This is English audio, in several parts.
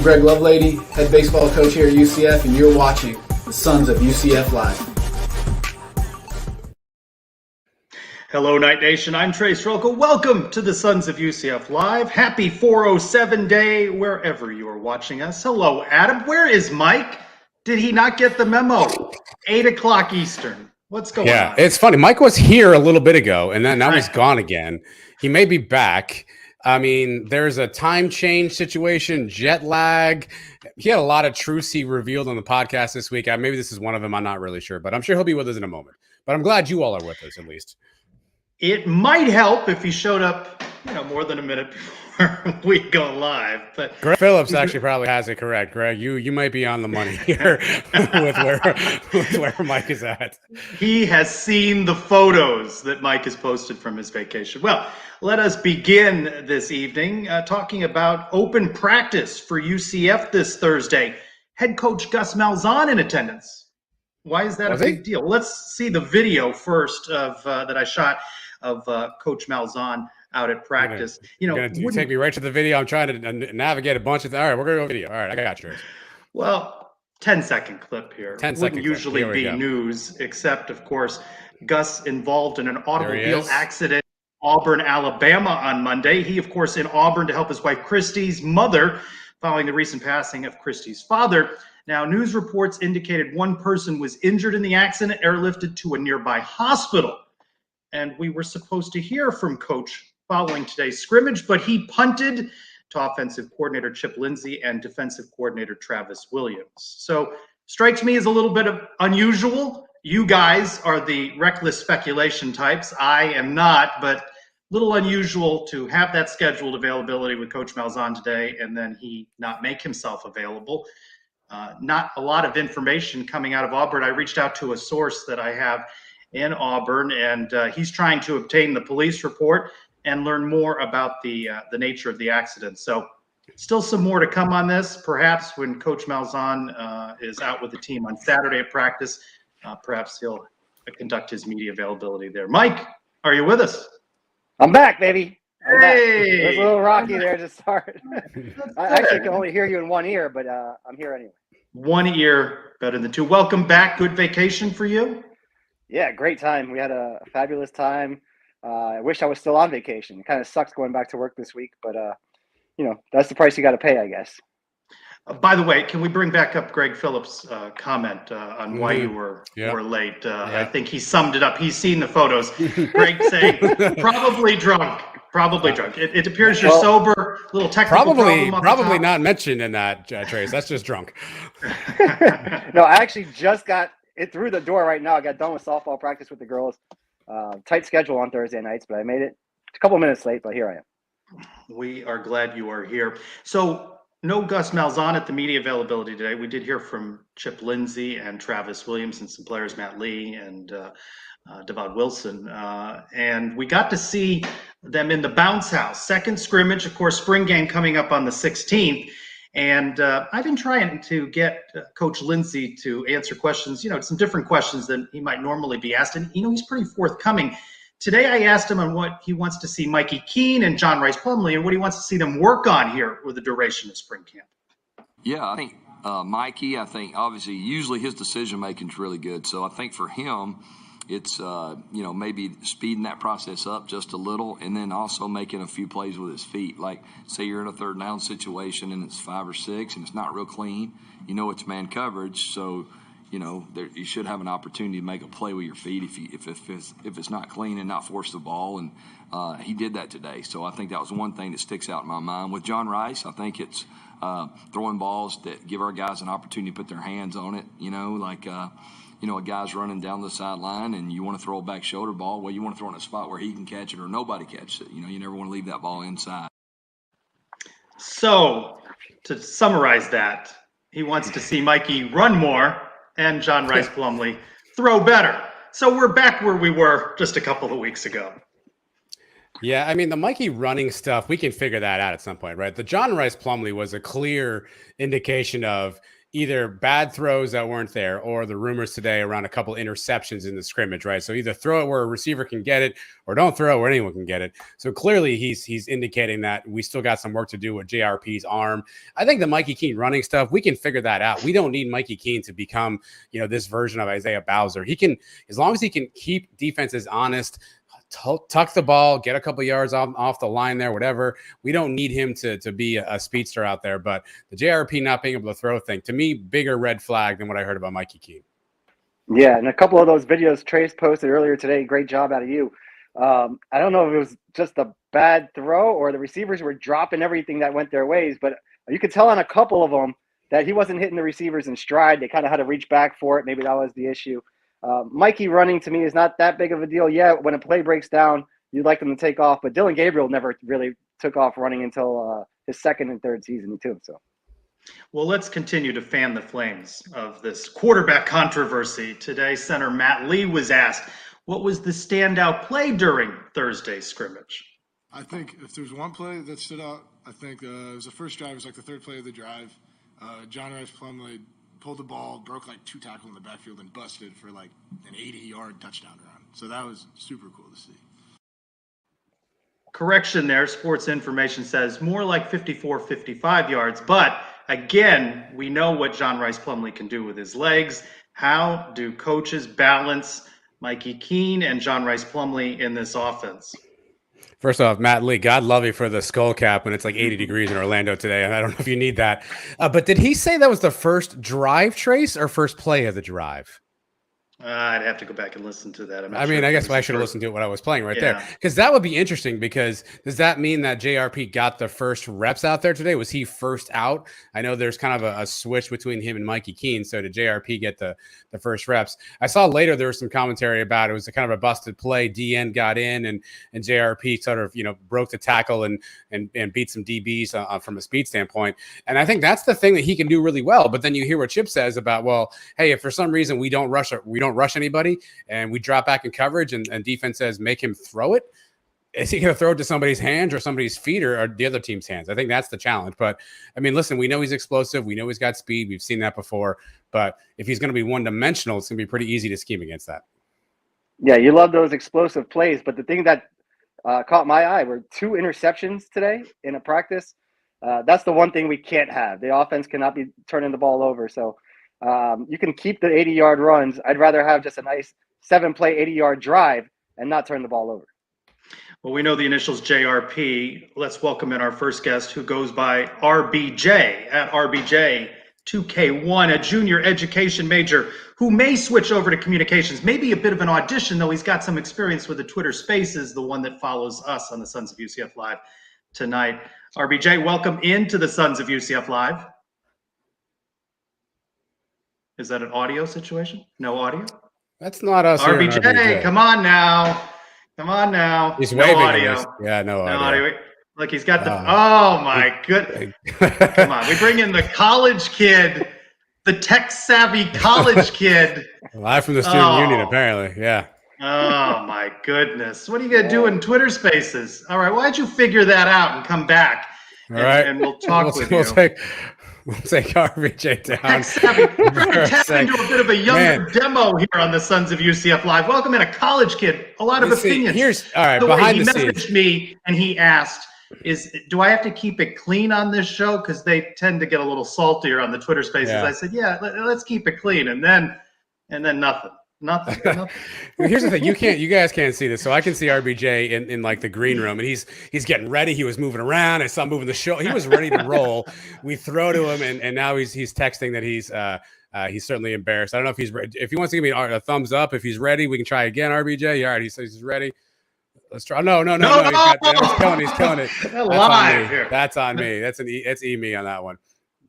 Greg Lovelady, head baseball coach here at UCF, and you're watching the Sons of UCF Live. Hello, Night Nation. I'm Trey Strelka. Welcome to the Sons of UCF Live. Happy 407 day wherever you are watching us. Hello, Adam. Where is Mike? Did he not get the memo? 8 o'clock Eastern. What's going on? Yeah, it's funny. Mike was here a little bit ago, and then now he's gone again. He may be back. I mean, there's a time change situation, jet lag. He had a lot of truths he revealed on the podcast this week. Maybe this is one of them. I'm not really sure, but I'm sure he'll be with us in a moment. But I'm glad you all are with us, at least. It might help if he showed up, more than a minute before we go live. But Greg Phillips actually probably has it correct. Greg, you might be on the money here with where Mike is at. He has seen the photos that Mike has posted from his vacation. Well, let us begin this evening talking about open practice for UCF this Thursday. Head coach Gus Malzahn in attendance. Why is that a big deal? Let's see the video first of that I shot of Coach Malzahn out at practice. You take me right to the video. I'm trying to navigate a bunch of things. All right, we're going to go video. All right, I got yours. Well, 10-second clip here. 10 wouldn't usually be news, except, of course, Gus involved in an automobile accident in Auburn, Alabama on Monday. He, of course, in Auburn to help his wife Christy's mother following the recent passing of Christy's father. Now, news reports indicated one person was injured in the accident, airlifted to a nearby hospital. And we were supposed to hear from Coach following today's scrimmage, but he punted to offensive coordinator Chip Lindsey and defensive coordinator Travis Williams. So strikes me as a little bit of unusual. You guys are the reckless speculation types. I am not, but a little unusual to have that scheduled availability with Coach Malzahn today and then he not make himself available. Not a lot of information coming out of Auburn. I reached out to a source that I have in Auburn, and he's trying to obtain the police report and learn more about the nature of the accident. So still some more to come on this. Perhaps when Coach Malzahn is out with the team on Saturday at practice, perhaps he'll conduct his media availability there. Mike, are you with us? I'm back, baby. Hey! It was a little rocky there to start. I actually can only hear you in one ear, but I'm here anyway. One ear better than two. Welcome back. Good vacation for you? Yeah, great time. We had a fabulous time. I wish I was still on vacation. It kind of sucks going back to work this week, but that's the price you got to pay, I guess. By the way, can we bring back up Greg Phillips' comment on why you were late? I think he summed it up. He's seen the photos. Greg saying probably drunk. Probably drunk. It appears you're sober. A little technical probably not mentioned in that, Trace. That's just drunk. No, I actually just got it through the door right now. I got done with softball practice with the girls. Tight schedule on Thursday nights, but I made it a couple minutes late, but here I am. We are glad you are here. So no Gus Malzahn at the media availability today. We did hear from Chip Lindsey and Travis Williams and some players, Matt Lee and Devon Wilson. And we got to see them in the bounce house. Second scrimmage, of course, spring game coming up on the 16th. And I've been trying to get Coach Lindsey to answer questions, some different questions than he might normally be asked. And, he's pretty forthcoming. Today I asked him on what he wants to see Mikey Keene and John Rice Plumlee and what he wants to see them work on here with the duration of spring camp. Yeah, I think Mikey, obviously usually his decision-making is really good. So I think for him, it's, maybe speeding that process up just a little and then also making a few plays with his feet. Like, say you're in a third down situation and it's 5 or 6 and it's not real clean. It's man coverage. So, you should have an opportunity to make a play with your feet if it's not clean and not force the ball. And he did that today. So I think that was one thing that sticks out in my mind. With John Rice, I think it's throwing balls that give our guys an opportunity to put their hands on it, a guy's running down the sideline and you want to throw a back shoulder ball. Well, you want to throw in a spot where he can catch it or nobody catches it. You never want to leave that ball inside. So to summarize that, he wants to see Mikey run more and John Rice Plumlee throw better. So we're back where we were just a couple of weeks ago. Yeah, I mean, the Mikey running stuff, we can figure that out at some point, right? The John Rice Plumlee was a clear indication of either bad throws that weren't there or the rumors today around a couple interceptions in the scrimmage, right? So either throw it where a receiver can get it or don't throw it where anyone can get it. So clearly he's indicating that we still got some work to do with JRP's arm. I think the Mikey Keene running stuff, we can figure that out. We don't need Mikey Keene to become, this version of Isaiah Bowser. He can, as long as he can keep defenses honest, tuck the ball, get a couple yards off the line there, whatever. We don't need him to be a speedster out there. But the JRP not being able to throw thing, to me, bigger red flag than what I heard about Mikey Keene. Yeah, and a couple of those videos Trace posted earlier today, great job out of you. I don't know if it was just a bad throw or the receivers were dropping everything that went their ways, but you could tell on a couple of them that he wasn't hitting the receivers in stride. They kind of had to reach back for it. Maybe that was the issue. Mikey running to me is not that big of a deal yet. When a play breaks down, you'd like them to take off, but Dylan Gabriel never really took off running until his second and third season too. So, well, let's continue to fan the flames of this quarterback controversy. Today, center Matt Lee was asked, what was the standout play during Thursday's scrimmage? I think if there's one play that stood out, I think it was the first drive. It was like the third play of the drive. John Rice Plumlee pulled the ball, broke like 2 tackles in the backfield, and busted for like an 80-yard touchdown run. So that was super cool to see. Correction there, Sports Information says more like 54, 55 yards. But again, we know what John Rice Plumlee can do with his legs. How do coaches balance Mikey Keene and John Rice Plumlee in this offense? First off, Matt Lee, God love you for the skull cap when it's like 80 degrees in Orlando today. And I don't know if you need that. But did he say that was the first drive, Trace, or first play of the drive? I'd have to go back and listen to that. I guess I should have listened to it when I was playing there. Because that would be interesting, because does that mean that JRP got the first reps out there today? Was he first out? I know there's kind of a switch between him and Mikey Keene. So did JRP get the first reps? I saw later there was some commentary about it was a kind of a busted play. DN got in and JRP sort of, broke the tackle and beat some DBs from a speed standpoint. And I think that's the thing that he can do really well. But then you hear what Chip says about, well, hey, if for some reason we don't rush anybody and we drop back in coverage and defense says make him throw it, is he going to throw it to somebody's hands or somebody's feet or the other team's hands? I think that's the challenge. But I mean, listen, we know he's explosive. We know he's got speed. We've seen that before. But if he's going to be one-dimensional, it's going to be pretty easy to scheme against that. Yeah, you love those explosive plays. But the thing that caught my eye were 2 interceptions today in a practice. That's the one thing we can't have. The offense cannot be turning the ball over. So you can keep the 80-yard runs. I'd rather have just a nice 7-play 80-yard drive and not turn the ball over. Well, we know the initials JRP. Let's welcome in our first guest, who goes by RBJ at RBJ2K1, a junior education major who may switch over to communications. Maybe a bit of an audition, though he's got some experience with the Twitter Spaces, the one that follows us on the Sons of UCF Live tonight. RBJ, welcome into the Sons of UCF Live. Is that an audio situation? No audio? That's not us. RBJ, come on now. He's no waving. Audio. Yeah, no audio. Look, he's got the. Oh my goodness! Come on, we bring in the college kid, the tech-savvy college kid. Live from the student union, apparently. Yeah. Oh my goodness! What are you gonna do in Twitter Spaces? All right, why'd you figure that out and come back? And we'll talk with you. We'll take RBJ down. We're going to tap into a bit of a younger demo here on the Sons of UCF Live. Welcome in a college kid. A lot of opinions. All right, behind the scenes. He messaged me and he asked, do I have to keep it clean on this show? Because they tend to get a little saltier on the Twitter Spaces. Yeah. I said, yeah, let's keep it clean. And then nothing. Nothing. Here's the thing: you guys can't see this, so I can see RBJ in like the green room, and he's getting ready. He was moving around. I saw him moving the show. He was ready to roll. We throw to him, and now he's texting that he's certainly embarrassed. I don't know if he wants to give me a thumbs up. If he's ready, we can try again. RBJ, all right? He says he's ready. Let's try. No. He's killing it. That's on me. That's me on that one.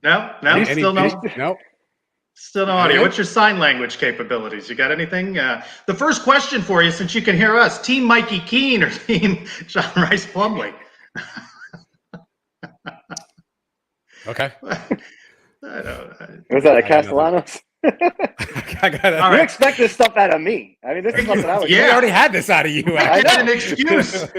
No, still no. Nope. Still no audio. What's your sign language capabilities? You got anything? The first question for you, since you can hear us, Team Mikey Keene or Team John Rice Plumlee? Okay. Was that a Castellanos? You expect this stuff out of me. I mean, this is something I was. Yeah, I already had this out of you. I had an excuse.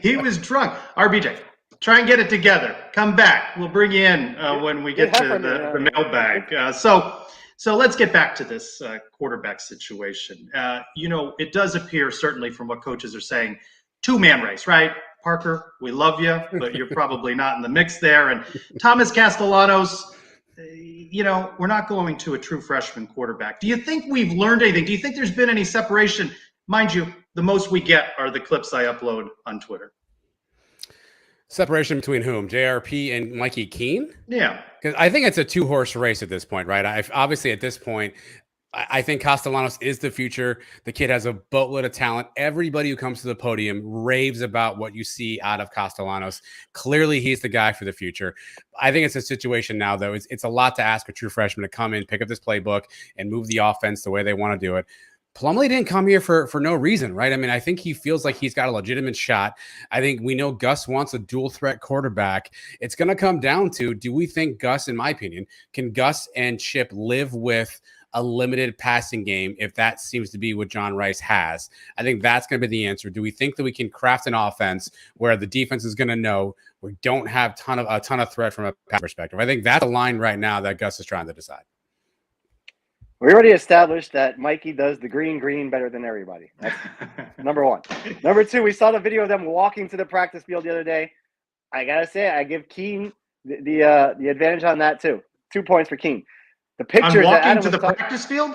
He was drunk. RBJ, Try and get it together. Come back. We'll bring you in when we get to the mailbag. So let's get back to this quarterback situation. It does appear, certainly from what coaches are saying, two-man race, right? Parker, we love you, but you're probably not in the mix there. And Thomas Castellanos, we're not going to a true freshman quarterback. Do you think we've learned anything? Do you think there's been any separation? Mind you, the most we get are the clips I upload on Twitter. Separation between whom? JRP and Mikey Keene? Yeah. Because I think it's a two-horse race at this point, right? Obviously, at this point, I think Castellanos is the future. The kid has a boatload of talent. Everybody who comes to the podium raves about what you see out of Castellanos. Clearly, he's the guy for the future. I think it's a situation now, though. It's a lot to ask a true freshman to come in, pick up this playbook, and move the offense the way they want to do it. Plumlee didn't come here for no reason, right? I mean, I think he feels like he's got a legitimate shot. I think we know Gus wants a dual threat quarterback. It's going to come down to, do we think Gus, in my opinion, can Gus and Chip live with a limited passing game if that seems to be what John Rice has? I think that's going to be the answer. Do we think that we can craft an offense where the defense is going to know we don't have a ton of threat from a pass perspective? I think that's a line right now that Gus is trying to decide. We already established that Mikey does the green better than everybody. That's number one. Number two, we saw the video of them walking to the practice field the other day. I gotta say, I give Keene the advantage on that too. 2 points for Keene. The pictures on walking that Adam to the practice field.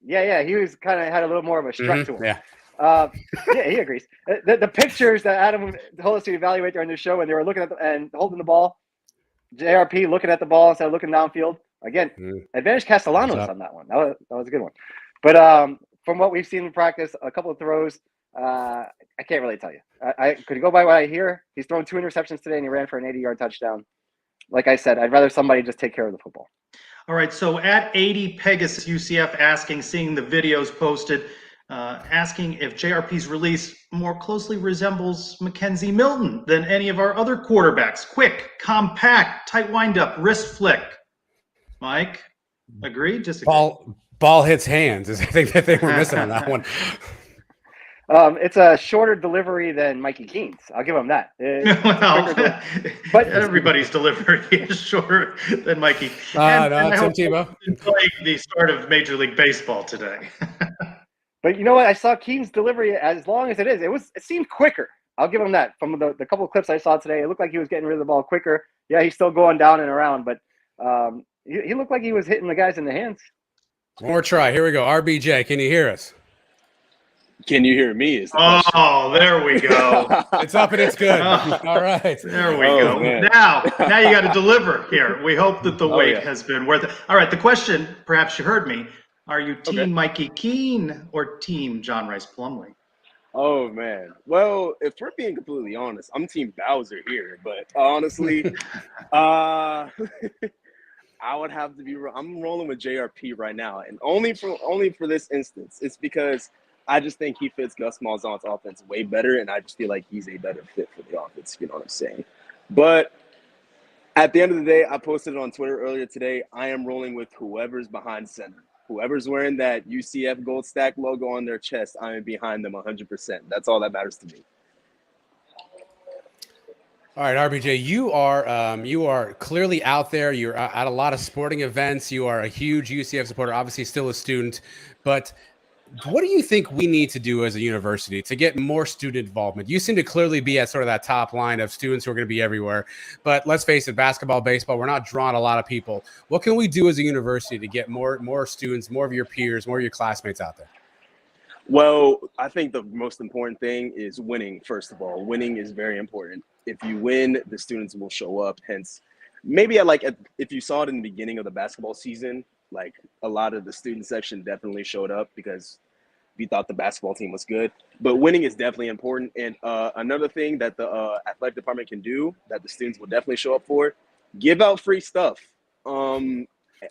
Yeah, he was kind of had a little more of a strut to him. Yeah. Yeah, he agrees. The pictures that Adam told us to evaluate during the show, when they were looking at and holding the ball, JRP looking at the ball instead of looking downfield. Again, advantage Castellanos on that one. That was a good one. But from what we've seen in practice, a couple of throws, I can't really tell you. I could go by what I hear. He's thrown 2 interceptions today, and he ran for an 80-yard touchdown. Like I said, I'd rather somebody just take care of the football. All right, so at 80 Pegasus UCF seeing the videos posted, asking if JRP's release more closely resembles Mackenzie Milton than any of our other quarterbacks. Quick, compact, tight windup, wrist flick. Mike, agree? Disagree? Ball hits hands. I think that they were missing on that one. It's a shorter delivery than Mikey Keene's. I'll give him that. But everybody's delivery is shorter than Mikey. No, Tim Tebow. Playing the start of Major League Baseball today. But you know what? I saw Keene's delivery, as long as it is, it seemed quicker. I'll give him that. From the couple of clips I saw today, it looked like he was getting rid of the ball quicker. Yeah, he's still going down and around, but he looked like he was hitting the guys in the hands. One more try. Here we go. RBJ, can you hear us? Can you hear me? There we go. It's up and it's good. All right. There we go. Man. Now you got to deliver here. We hope that the wait has been worth it. All right. The question, perhaps you heard me. Are you team Mikey Keene or team John Rice Plumlee? Oh, man. Well, if we're being completely honest, I'm team Bowser here. But honestly, I would have to be – I'm rolling with JRP right now. And only for this instance. It's because I just think he fits Gus Malzahn's offense way better, and I just feel like he's a better fit for the offense, you know what I'm saying? But at the end of the day, I posted it on Twitter earlier today. I am rolling with whoever's behind center. Whoever's wearing that UCF Gold Stack logo on their chest, I am behind them 100%. That's all that matters to me. All right, RBJ, you are clearly out there. You're at a lot of sporting events. You are a huge UCF supporter, obviously still a student. But what do you think we need to do as a university to get more student involvement? You seem to clearly be at sort of that top line of students who are going to be everywhere. But let's face it, basketball, baseball, we're not drawing a lot of people. What can we do as a university to get more students, more of your peers, more of your classmates out there? Well, I think the most important thing is winning, first of all. Winning is very important. If you win, the students will show up. Hence, maybe if you saw it in the beginning of the basketball season, like a lot of the student section definitely showed up because we thought the basketball team was good. But winning is definitely important. And another thing that the athletic department can do that the students will definitely show up for, give out free stuff.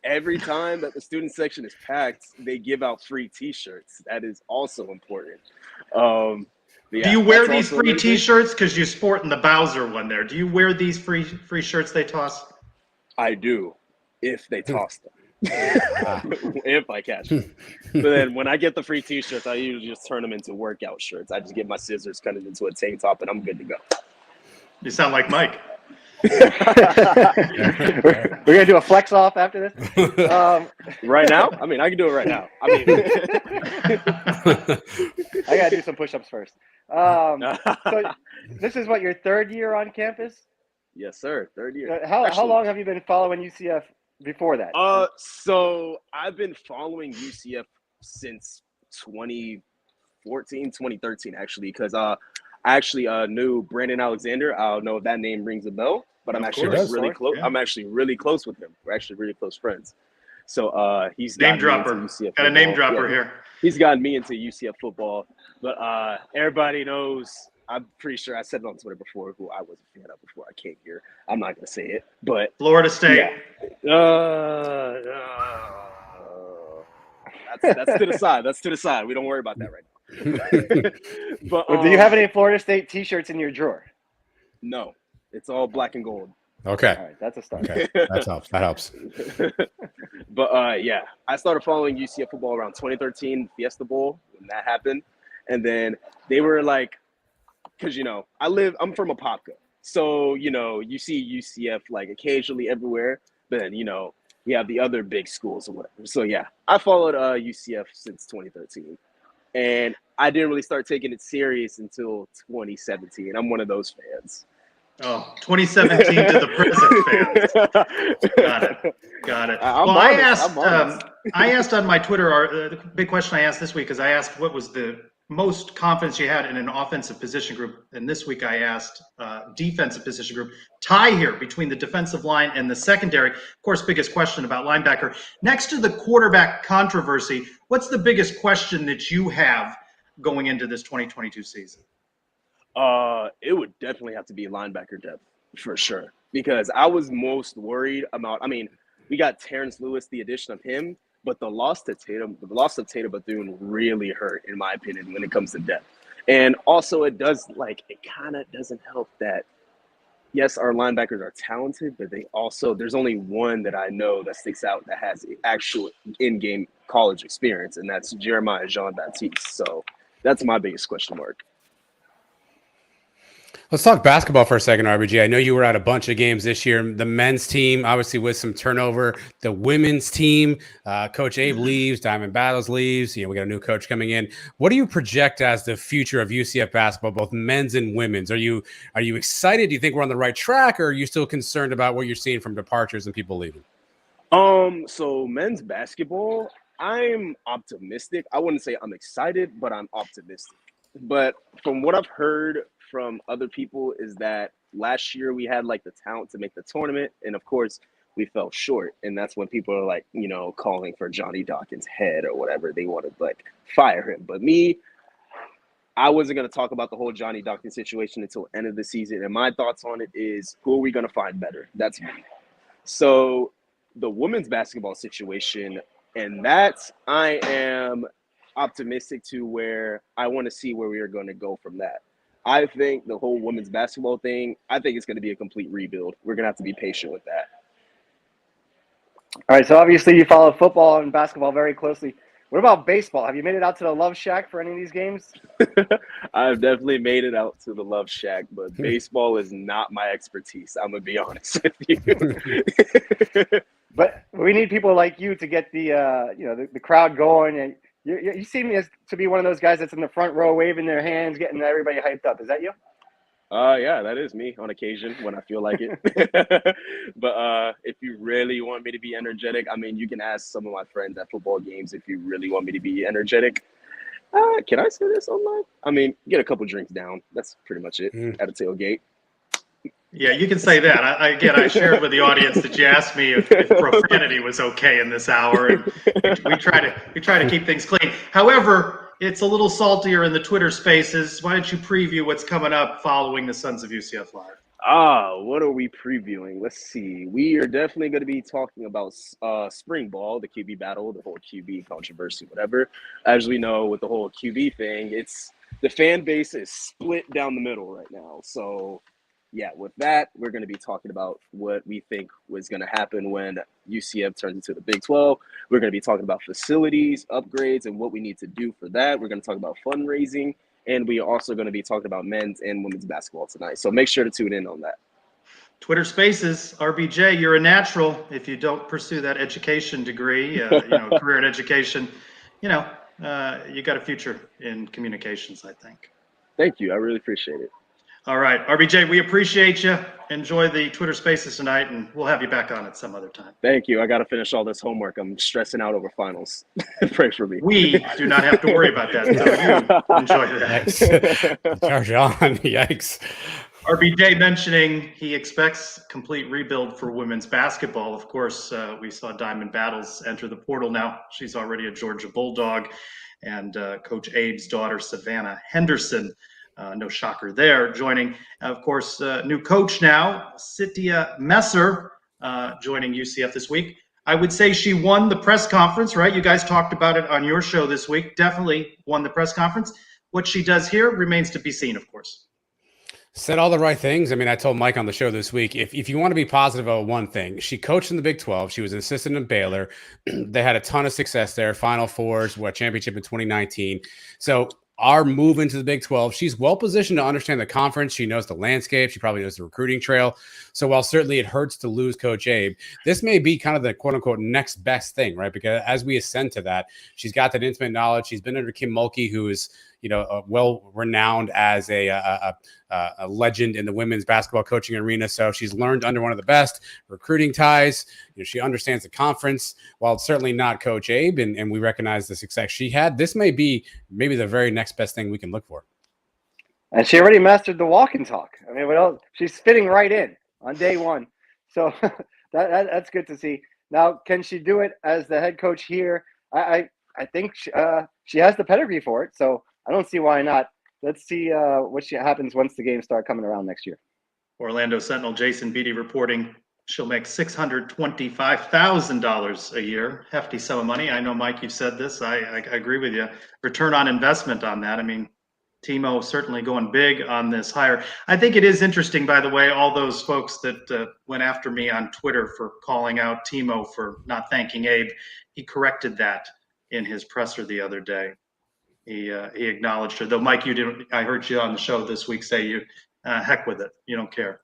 Every time that the student section is packed, they give out free T-shirts. That is also important. Yeah, do you wear these free T-shirts? Because you're sporting the Bowser one there. Do you wear these free shirts they toss? I do, if they toss them. If I catch them. But then when I get the free T-shirts, I usually just turn them into workout shirts. I just get my scissors, cut it into a tank top, and I'm good to go. You sound like Mike. We're gonna do a flex off after this. Right now? I mean, I can do it right now. I mean, I gotta do some push-ups first. So this is what, your third year on campus? yes, sir. Third year. How long have you been following UCF before that? So I've been following UCF since 2014, 2013, actually, because I actually knew Brandon Alexander. I don't know if that name rings a bell, but I'm actually really close. Yeah. I'm actually really close with him. We're actually really close friends. So he's name dropper. Got a name dropper here. He's gotten me into UCF football, but everybody knows. I'm pretty sure I said it on Twitter before who I was a fan of before I came here. I'm not gonna say it, but Florida State. Yeah. That's to the side. That's to the side. We don't worry about that right now. But do you have any Florida State T-shirts in your drawer? No, it's all black and gold. Okay. All right, that's a start. Okay. That helps. That helps. But yeah, I started following UCF football around 2013 Fiesta Bowl when that happened, and then they were like, because I'm from Apopka, so you see UCF like occasionally everywhere, but then you have the other big schools or whatever. So yeah, I followed UCF since 2013, and I didn't really start taking it serious until 2017. I'm one of those fans. Oh, 2017 to the present fans. Got it. I asked on my Twitter, the big question I asked this week is I asked what was the most confidence you had in an offensive position group, and this week I asked defensive position group. Tie here between the defensive line and the secondary. Of course, biggest question about linebacker. Next to the quarterback controversy, what's the biggest question that you have going into this 2022 season? It would definitely have to be linebacker depth for sure, because I was most worried about. I mean, we got Terrence Lewis, the addition of him. But the loss of Tatum Bethune really hurt, in my opinion, when it comes to depth. And also, it kind of doesn't help that, yes, our linebackers are talented, but there's only one that I know that sticks out that has actual in-game college experience, and that's Jeremiah Jean-Baptiste. So that's my biggest question mark. Let's talk basketball for a second, RBG. I know you were at a bunch of games this year. The men's team, obviously with some turnover. The women's team, Coach Abe leaves, Diamond Battles leaves. We got a new coach coming in. What do you project as the future of UCF basketball, both men's and women's? Are you excited? Do you think we're on the right track, or are you still concerned about what you're seeing from departures and people leaving? So men's basketball, I'm optimistic. I wouldn't say I'm excited, but I'm optimistic. But from what I've heard from other people is that last year we had like the talent to make the tournament, and of course we fell short, and that's when people are like calling for Johnny Dawkins' head or whatever. They want to fire him. But me, I wasn't going to talk about the whole Johnny Dawkins situation until end of the season, and my thoughts on it is, who are we going to find better? That's me. So the women's basketball situation, and that I am optimistic to where I want to see where we are going to go from that. I think the whole women's basketball thing, I think it's going to be a complete rebuild. We're going to have to be patient with that. All right, so obviously you follow football and basketball very closely. What about baseball? Have you made it out to the Love Shack for any of these games? I've definitely made it out to the Love Shack, but baseball is not my expertise. I'm going to be honest with you. But we need people like you to get the crowd going, and you seem to be one of those guys that's in the front row waving their hands, getting everybody hyped up. Is that you? Yeah, that is me on occasion when I feel like it. But if you really want me to be energetic, I mean, you can ask some of my friends at football games if you really want me to be energetic. Can I say this online? I mean, get a couple drinks down. That's pretty much it at a tailgate. Yeah, you can say that. I shared with the audience that you asked me if profanity was okay in this hour, and we try to keep things clean. However, it's a little saltier in the Twitter spaces. Why don't you preview what's coming up following the Sons of UCF Live? What are we previewing? Let's see. We are definitely going to be talking about spring ball, the QB battle, the whole QB controversy, whatever. As we know, with the whole QB thing, the fan base is split down the middle right now. So yeah, with that, we're going to be talking about what we think was going to happen when UCF turns into the Big 12. We're going to be talking about facilities, upgrades, and what we need to do for that. We're going to talk about fundraising, and we are also going to be talking about men's and women's basketball tonight. So make sure to tune in on that. Twitter Spaces, RBJ, you're a natural if you don't pursue that education degree, career in education. You got a future in communications, I think. Thank you. I really appreciate it. All right, RBJ, we appreciate you. Enjoy the Twitter Spaces tonight, and we'll have you back on at some other time. Thank you. I got to finish all this homework. I'm stressing out over finals. Pray for me. We do not have to worry about that. So you enjoy that. Charge on. Yikes. RBJ mentioning he expects complete rebuild for women's basketball. Of course, we saw Diamond Battles enter the portal now. She's already a Georgia Bulldog. And Coach Abe's daughter, Savannah Henderson, no shocker there, joining. Of course, new coach now, Cynthia Messer, joining UCF this week. I would say she won the press conference, right? You guys talked about it on your show this week. Definitely won the press conference. What she does here remains to be seen, of course. Said all the right things. I mean, I told Mike on the show this week, if you want to be positive about one thing, she coached in the Big 12. She was an assistant in Baylor. They had a ton of success there. Final Fours, championship in 2019. So our move into the Big 12, she's well positioned to understand the conference. She knows the landscape. She probably knows the recruiting trail. So while certainly it hurts to lose Coach Abe, this may be kind of the quote unquote next best thing, right? Because as we ascend to that, she's got that intimate knowledge. She's been under Kim Mulkey, who is, well renowned as a legend in the women's basketball coaching arena. So she's learned under one of the best recruiting ties. She understands the conference. While it's certainly not Coach Abe, and we recognize the success she had, this may be maybe the very next best thing we can look for. And she already mastered the walk and talk. I mean, what else? She's fitting right in on day one. So that's good to see. Now, can she do it as the head coach here? I think she has the pedigree for it. So I don't see why not. Let's see what happens once the games start coming around next year. Orlando Sentinel Jason Beatty reporting she'll make $625,000 a year. Hefty sum of money. I know, Mike, you've said this. I agree with you. Return on investment on that. I mean, Timo certainly going big on this hire. I think it is interesting, by the way, all those folks that went after me on Twitter for calling out Timo for not thanking Abe. He corrected that in his presser the other day. He acknowledged her, though. Mike, you didn't. I heard you on the show this week say you heck with it. You don't care.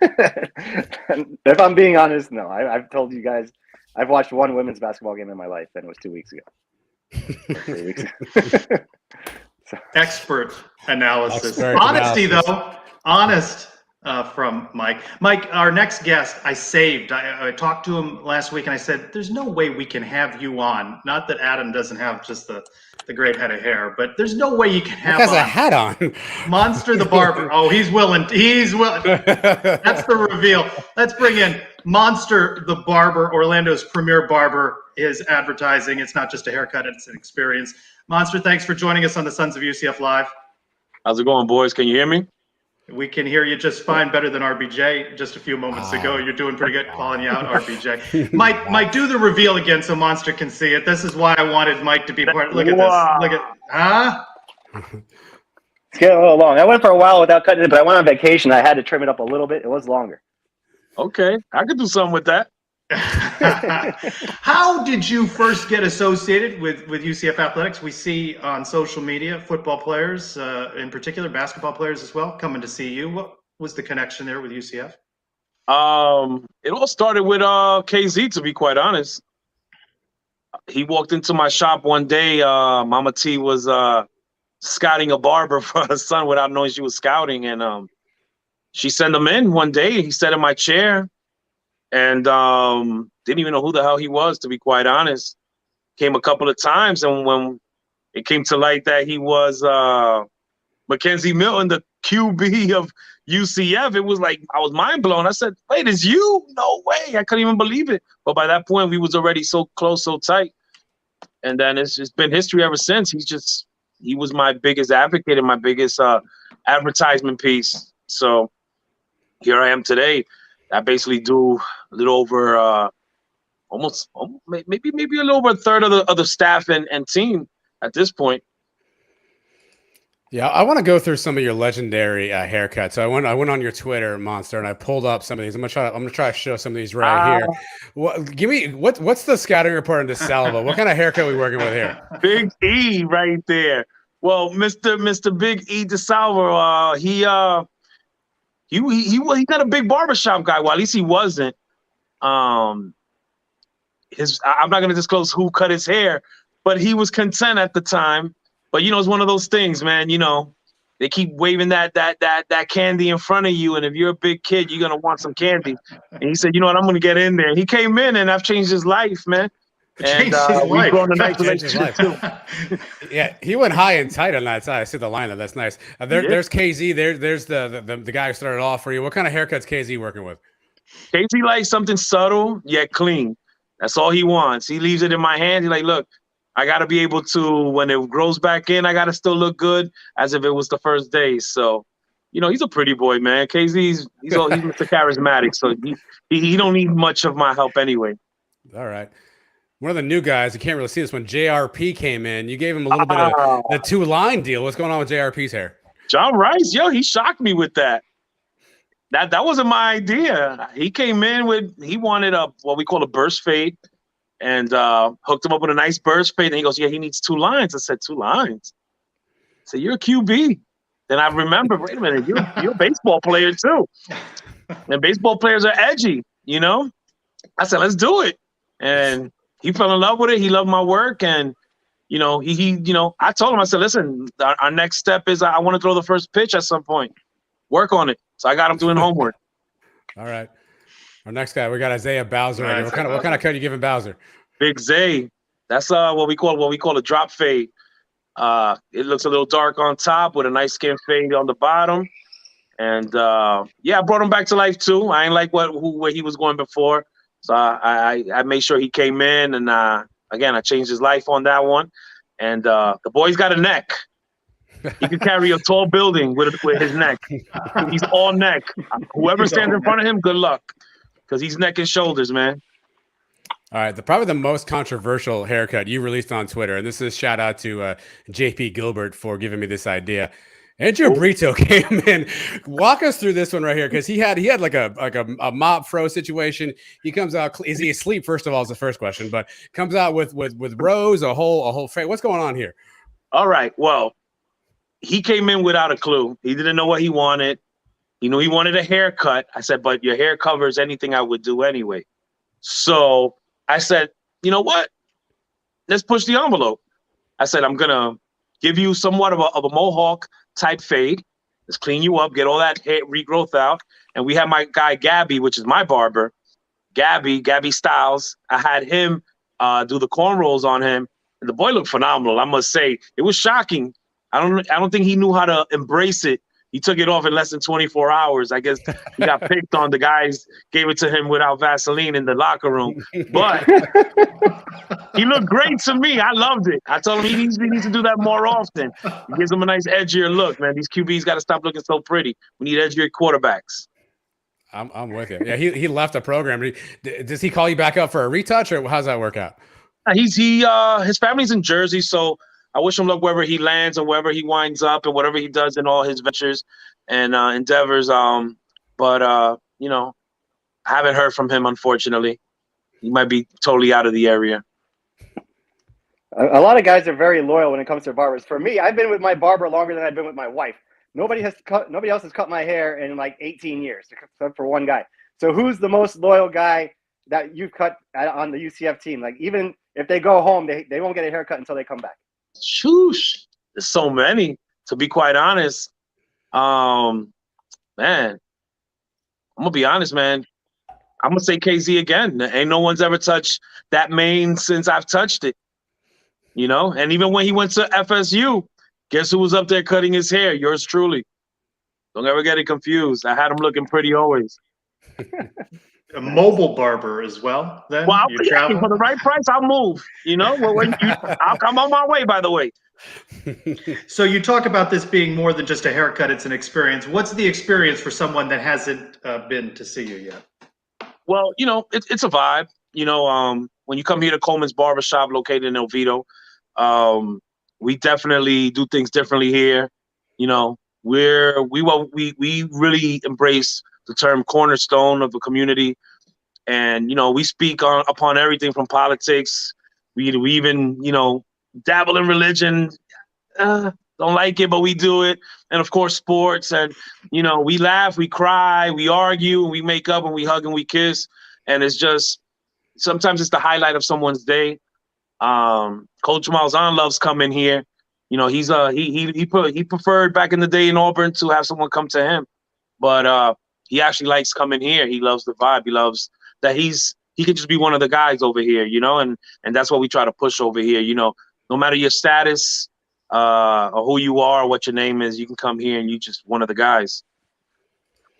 If I'm being honest, no. I've told you guys I've watched one women's basketball game in my life, and it was 2 weeks ago. 3 weeks ago. Expert analysis. Honesty, though. Honest from Mike. Mike, our next guest, I talked to him last week, and I said, there's no way we can have you on. Not that Adam doesn't have just the great head of hair, but there's no way you can have has a hat on. Monster the Barber. Oh, he's willing. He's willing. That's the reveal. Let's bring in Monster the Barber, Orlando's premier barber. His advertising. It's not just a haircut, it's an experience. Monster, thanks for joining us on the Sons of UCF Live. How's it going, boys? Can you hear me? We can hear you just fine, better than RBJ just a few moments ago. You're doing pretty good, calling you out, RBJ. Mike, do the reveal again so Monster can see it. This is why I wanted Mike to be part. Look at this. Look at, It's getting a little long. I went for a while without cutting it, but I went on vacation. I had to trim it up a little bit. It was longer. Okay, I could do something with that. How did you first get associated with UCF athletics? We see on social media football players, in particular basketball players as well, coming to see you. What was the connection there with UCF? It all started with KZ, to be quite honest. He walked into my shop one day. Mama T was scouting a barber for her son without knowing she was scouting, and she sent him in one day. He sat in my chair. And didn't even know who the hell he was, to be quite honest. Came a couple of times, and when it came to light that he was Mackenzie Milton, the QB of UCF, it was like I was mind blown. I said, "Wait, it's you? No way!" I couldn't even believe it. But by that point, we was already so close, so tight. And then it's just been history ever since. He was my biggest advocate and my biggest advertisement piece. So here I am today. I basically do a little over, maybe a little over a third of the staff and team at this point. Yeah, I want to go through some of your legendary haircuts. So I went on your Twitter, Monster, and I pulled up some of these. I'm gonna try to show some of these right here. What's the scouting report on DeSalvo? What kind of haircut are we working with here? Big E right there. Well, Mr. Big E DeSalvo, He's not a big barbershop guy. Well, at least he wasn't. I'm not going to disclose who cut his hair, but he was content at the time. But it's one of those things, man. They keep waving that candy in front of you, and if you're a big kid, you're gonna want some candy. And he said, "You know what? I'm gonna get in there." He came in, and I've changed his life, man. And we've grown a nice relationship too. Yeah, he went high and tight on that side. I see the lineup. That's nice. There's KZ. There's the guy who started off for you. What kind of haircuts KZ working with? KZ likes something subtle yet clean. That's all he wants. He leaves it in my hand. He's like, "Look, I got to be able to, when it grows back in, I got to still look good as if it was the first day." So, he's a pretty boy, man. KZ's he's Mr. Charismatic, so he don't need much of my help anyway. All right. One of the new guys, you can't really see this, when JRP came in, you gave him a little bit of the 2-line deal. What's going on with JRP's hair? John Rice, he shocked me with that. That wasn't my idea. He came in he wanted what we call a burst fade. And hooked him up with a nice burst fade. And he goes, "Yeah, he needs 2 lines." I said, 2 lines? I said, "You're a QB." Then I remember, wait a minute, you're a baseball player too. And baseball players are edgy, I said, "Let's do it." And he fell in love with it. He loved my work. And, I told him, I said, "Listen, our next step is I want to throw the first pitch at some point. Work on it." So I got him doing homework. All right. Our next guy, we got Isaiah Bowser. Right, what kind of cut you giving Bowser? Big Zay. That's what we call a drop fade. It looks a little dark on top with a nice skin fade on the bottom. And I brought him back to life too. I ain't like where he was going before. So I made sure he came in, and again, I changed his life on that one. And the boy's got a neck. He can carry a tall building with his neck. He's all neck. Whoever stands in front of him, good luck. Because he's neck and shoulders, man. All right, probably the most controversial haircut you released on Twitter, and this is shout out to JP Gilbert for giving me this idea. Andrew Brito came in. Walk us through this one right here, because he had like a mop fro situation. He comes out. Is he asleep? First of all, is the first question, but comes out with rows, a whole fade. What's going on here? All right. Well, he came in without a clue. He didn't know what he wanted. He knew he wanted a haircut. I said, "But your hair covers anything I would do anyway." So I said, "You know what? Let's push the envelope." I said, "I'm going to give you somewhat of a mohawk type fade. Let's clean you up, get all that hair regrowth out." And we have my guy, Gabby, which is my barber, Gabby Styles. I had him do the cornrows on him. And the boy looked phenomenal. I must say, it was shocking. I don't think he knew how to embrace it. He took it off in less than 24 hours. I guess he got picked on. The guys gave it to him without Vaseline in the locker room. But he looked great to me. I loved it. I told him he needs to do that more often. It gives him a nice edgier look, man. These QBs got to stop looking so pretty. We need edgier quarterbacks. I'm with you. Yeah, he left the program. Does he call you back up for a retouch, or how's that work out? His family's in Jersey, so I wish him luck wherever he lands and wherever he winds up and whatever he does in all his ventures and endeavors. But I haven't heard from him, unfortunately. He might be totally out of the area. A lot of guys are very loyal when it comes to barbers. For me, I've been with my barber longer than I've been with my wife. Nobody else has cut my hair in like 18 years, except for one guy. So who's the most loyal guy that you've cut on the UCF team? Like, even if they go home, they won't get a haircut until they come back. Shoosh. There's so many, to be quite honest. Man, I'm gonna be honest, man. I'm gonna say KZ again. Ain't no one's ever touched that mane since I've touched it. And even when he went to FSU, guess who was up there cutting his hair? Yours truly. Don't ever get it confused. I had him looking pretty always. A mobile barber as well, then? Well, for the right price, I'll move. I'll come on my way, by the way. So you talk about this being more than just a haircut, it's an experience. What's the experience for someone that hasn't been to see you yet? Well, it's a vibe. When you come here to Colemans Barbershop, located in Oviedo, we definitely do things differently here. We really embrace the term cornerstone of the community. And, we speak upon everything from politics. We even, dabble in religion. don't like it, but we do it. And of course, sports, and we laugh, we cry, we argue, and we make up, and we hug and we kiss, and it's just sometimes it's the highlight of someone's day. Coach Malzahn loves coming here. He preferred back in the day in Auburn to have someone come to him, but he actually likes coming here. He loves the vibe. He loves that he could just be one of the guys over here, and that's what we try to push over here. No matter your status or who you are, or what your name is, you can come here and you just one of the guys.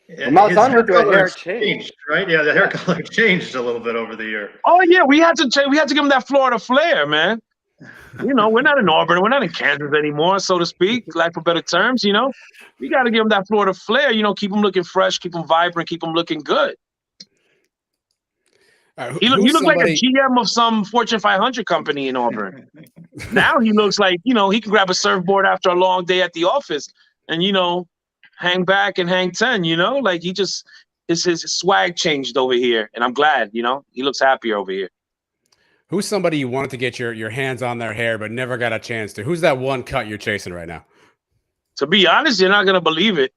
Well, Malzahn went through a hair change, right? Yeah, the hair color changed a little bit over the year. Oh yeah, we had to give him that Florida flair, man. We're not in Auburn, we're not in Kansas anymore, so to speak, like for better terms. We got to give him that Florida flair. Keep him looking fresh, keep him vibrant, keep him looking good. He looked like a GM of some Fortune 500 company in Auburn. Now he looks like he can grab a surfboard after a long day at the office and hang back and hang 10, like his swag changed over here. And I'm glad, he looks happier over here. Who's somebody you wanted to get your hands on their hair, but never got a chance to? Who's that one cut you're chasing right now? To be honest, you're not going to believe it.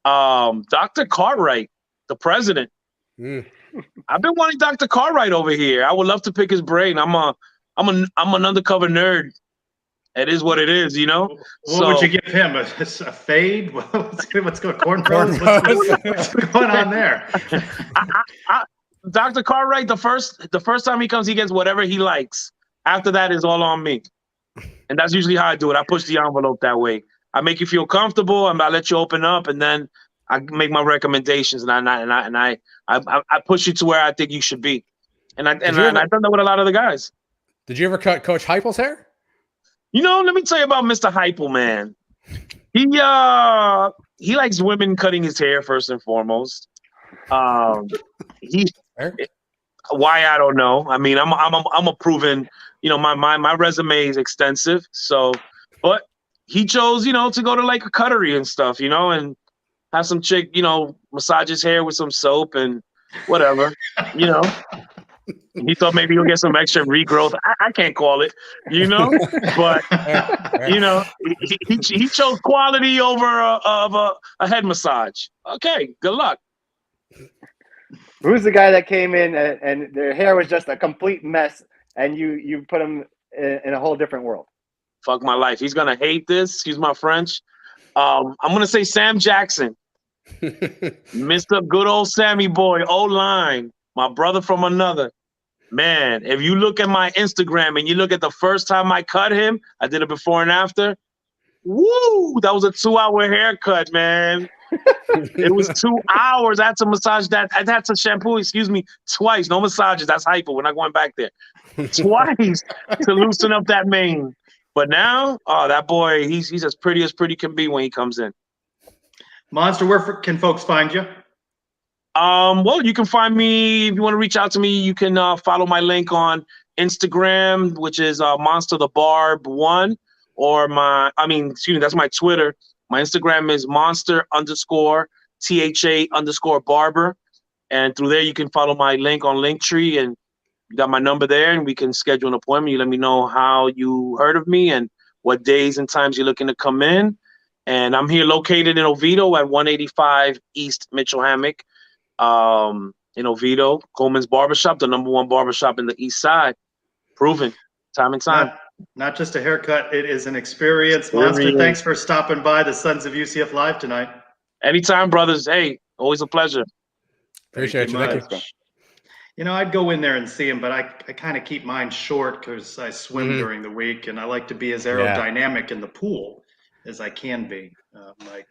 Dr. Cartwright, the president. I've been wanting Dr. Cartwright over here. I would love to pick his brain. I'm an undercover nerd. It is what it is, What would you give him? A fade? What's going cornrows? What's going on there? Dr. Cartwright, the first time he comes, he gets whatever he likes. After that is all on me. And that's usually how I do it. I push the envelope that way. I make you feel comfortable, and I let you open up, and then I make my recommendations, and I push you to where I think you should be. And I've done that with a lot of the guys. Did you ever cut Coach Heupel's hair? Let me tell you about Mr. Heupel, man. He likes women cutting his hair first and foremost. Why, I don't know. I mean, I'm a proven, my resume is extensive. So, but he chose, to go to like a cuttery and stuff, and have some chick, massage his hair with some soap and whatever, He thought maybe he'll get some extra regrowth. I can't call it, but he chose quality over a head massage. Okay, good luck. Who's the guy that came in and their hair was just a complete mess, and you put him in a whole different world? Fuck my life. He's gonna hate this. Excuse my French. I'm gonna say Sam Jackson, Mr. Good old Sammy boy, O-line, my brother from another. Man, if you look at my Instagram and you look at the first time I cut him, I did it before and after. Woo! That was a 2-hour haircut, man. It was 2 hours. I had to massage that. I had to shampoo, twice. No massages. That's hyper. We're not going back there. Twice to loosen up that mane. But now, that boy, he's as pretty can be when he comes in. Monster, where can folks find you? Well, you can find me, if you want to reach out to me, you can follow my link on Instagram, which is Monster the Barb 1, or that's my Twitter. My Instagram is monster_THA_Barber. And through there, you can follow my link on Linktree, and you got my number there, and we can schedule an appointment. You let me know how you heard of me and what days and times you're looking to come in. And I'm here located in Oviedo at 185 East Mitchell Hammock. In Oviedo, Colemans Barbershop, the #1 barbershop in the East Side. Proven time and time. Not just a haircut, it is an experience. Monster, thanks for stopping by the Sons of UCF Live tonight. Anytime, brothers. Hey, always a pleasure. Appreciate you. Thank you. I'd go in there and see him, but I kind of keep mine short because I swim during the week, and I like to be as aerodynamic in the pool as I can be.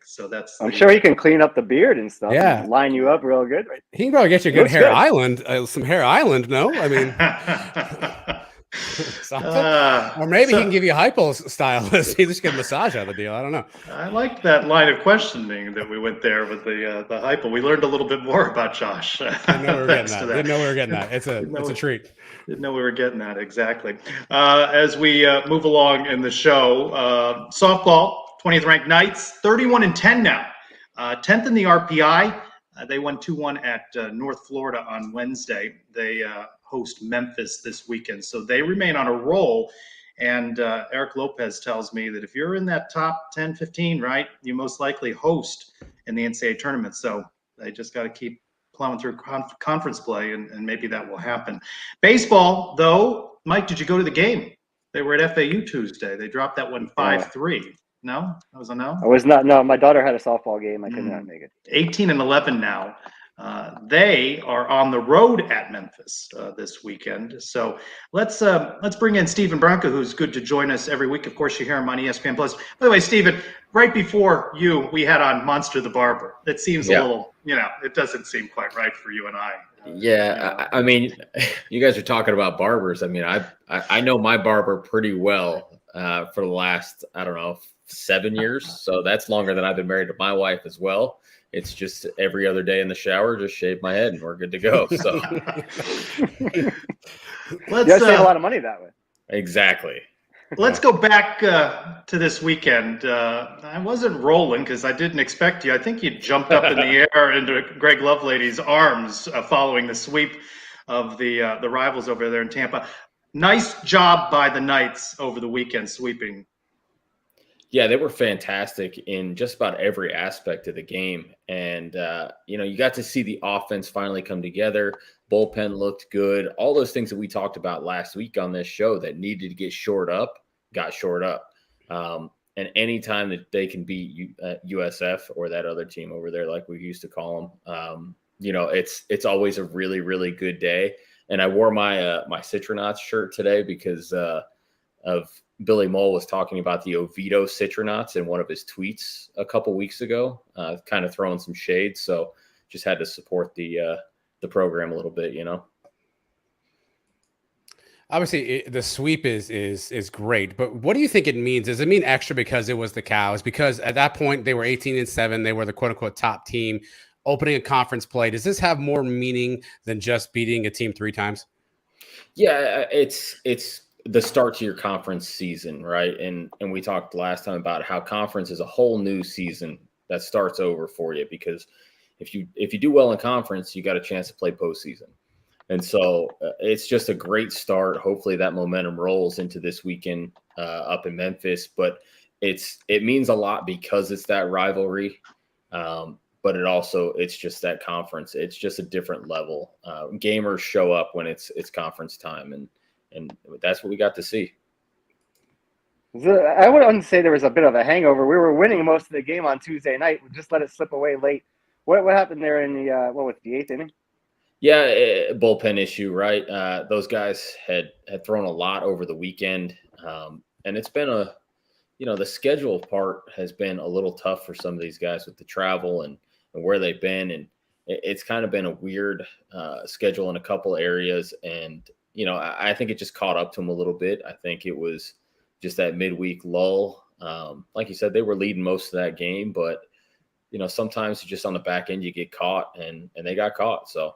So that's. I'm sure he can clean up the beard and stuff. Yeah, and line you up real good. Right? He can probably get you a good hair island, some hair island. No, I mean, or maybe he can give you a Heupel's stylist. He just get a massage out of the deal. I don't know. I like that line of questioning that we went there with the Heupel. We learned a little bit more about Josh. Didn't know we were getting that. It's a treat. Didn't know we were getting that exactly. As we move along in the show, softball. 20th ranked Knights, 31-10 now, 10th in the RPI. They won 2-1 at North Florida on Wednesday. They host Memphis this weekend, so they remain on a roll. And Eric Lopez tells me that if you're in that top 10, 15, right, you most likely host in the NCAA tournament. So they just got to keep plowing through conference play, and maybe that will happen. Baseball, though, Mike, did you go to the game? They were at FAU Tuesday. They dropped that one 5-3. No? That was a no? I was not. No, my daughter had a softball game. I could not make it. 18-11 now. They are on the road at Memphis this weekend. So let's bring in Stephen Branca, who's good to join us every week. Of course, you hear him on ESPN Plus. By the way, Stephen, right before you, we had on Monster the Barber. It seems a little, it doesn't seem quite right for you and I. I mean, you guys are talking about barbers. I mean, I know my barber pretty well for the last, 7 years. So that's longer than I've been married to my wife as well. It's just every other day in the shower, just shave my head and we're good to go. So let's save a lot of money that way. Exactly. Let's go back to this weekend. I wasn't rolling because I didn't expect you. I think you jumped up in the air into Greg Lovelady's arms following the sweep of the rivals over there in Tampa. Nice job by the Knights over the weekend sweeping. Yeah, they were fantastic in just about every aspect of the game. And, you got to see the offense finally come together. Bullpen looked good. All those things that we talked about last week on this show that needed to get shored up, got shored up. And anytime that they can beat USF or that other team over there, like we used to call them, it's always a really, really good day. And I wore my Citronauts shirt today because of Billy Mole was talking about the Oviedo Citronauts in one of his tweets a couple weeks ago, kind of throwing some shade. So just had to support the program a little bit, Obviously, the sweep is great, but what do you think it means? Does it mean extra because it was the Cows? Because at that point they were 18-7, they were the quote unquote top team, opening a conference play. Does this have more meaning than just beating a team 3 times? Yeah, it's the start to your conference season, right? And we talked last time about how conference is a whole new season that starts over for you, because if you do well in conference, you got a chance to play postseason. And so it's just a great start. Hopefully that momentum rolls into this weekend up in Memphis, but it means a lot because it's that rivalry. But it's just that conference. It's just a different level. Gamers show up when it's conference time, and that's what we got to see. I wouldn't say there was a bit of a hangover. We were winning most of the game on Tuesday night. We just let it slip away late. What happened there in the the 8th inning? Yeah, bullpen issue, right? Those guys had thrown a lot over the weekend, and it's been the schedule part has been a little tough for some of these guys with the travel and where they've been, and it's kind of been a weird schedule in a couple areas, and I think it just caught up to them a little bit. I think it was just that midweek lull. Like you said, they were leading most of that game, but sometimes just on the back end you get caught, and they got caught. So.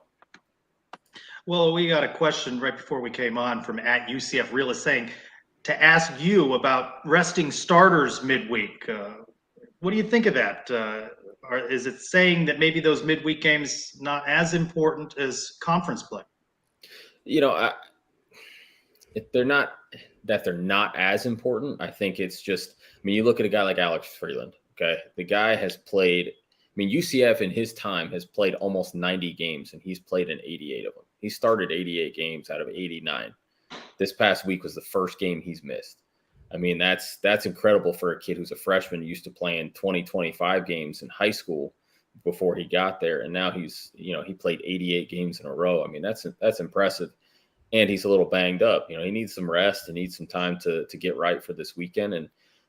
Well, we got a question right before we came on from @UCF Realist saying to ask you about resting starters midweek. What do you think of that? Is it saying that maybe those midweek games not as important as conference play? If they're not as important, I think it's just. I mean, you look at a guy like Alex Freeland. Okay, the guy has played. I mean, UCF in his time has played almost 90 games, and he's played in 88 of them. He started 88 games out of 89. This past week was the first game he's missed. I mean, that's incredible for a kid who's a freshman, used to playing 20, 25 games in high school before he got there. And now he's, he played 88 games in a row. I mean, that's impressive. And he's a little banged up. He needs some rest. He needs some time to get right for this weekend. And,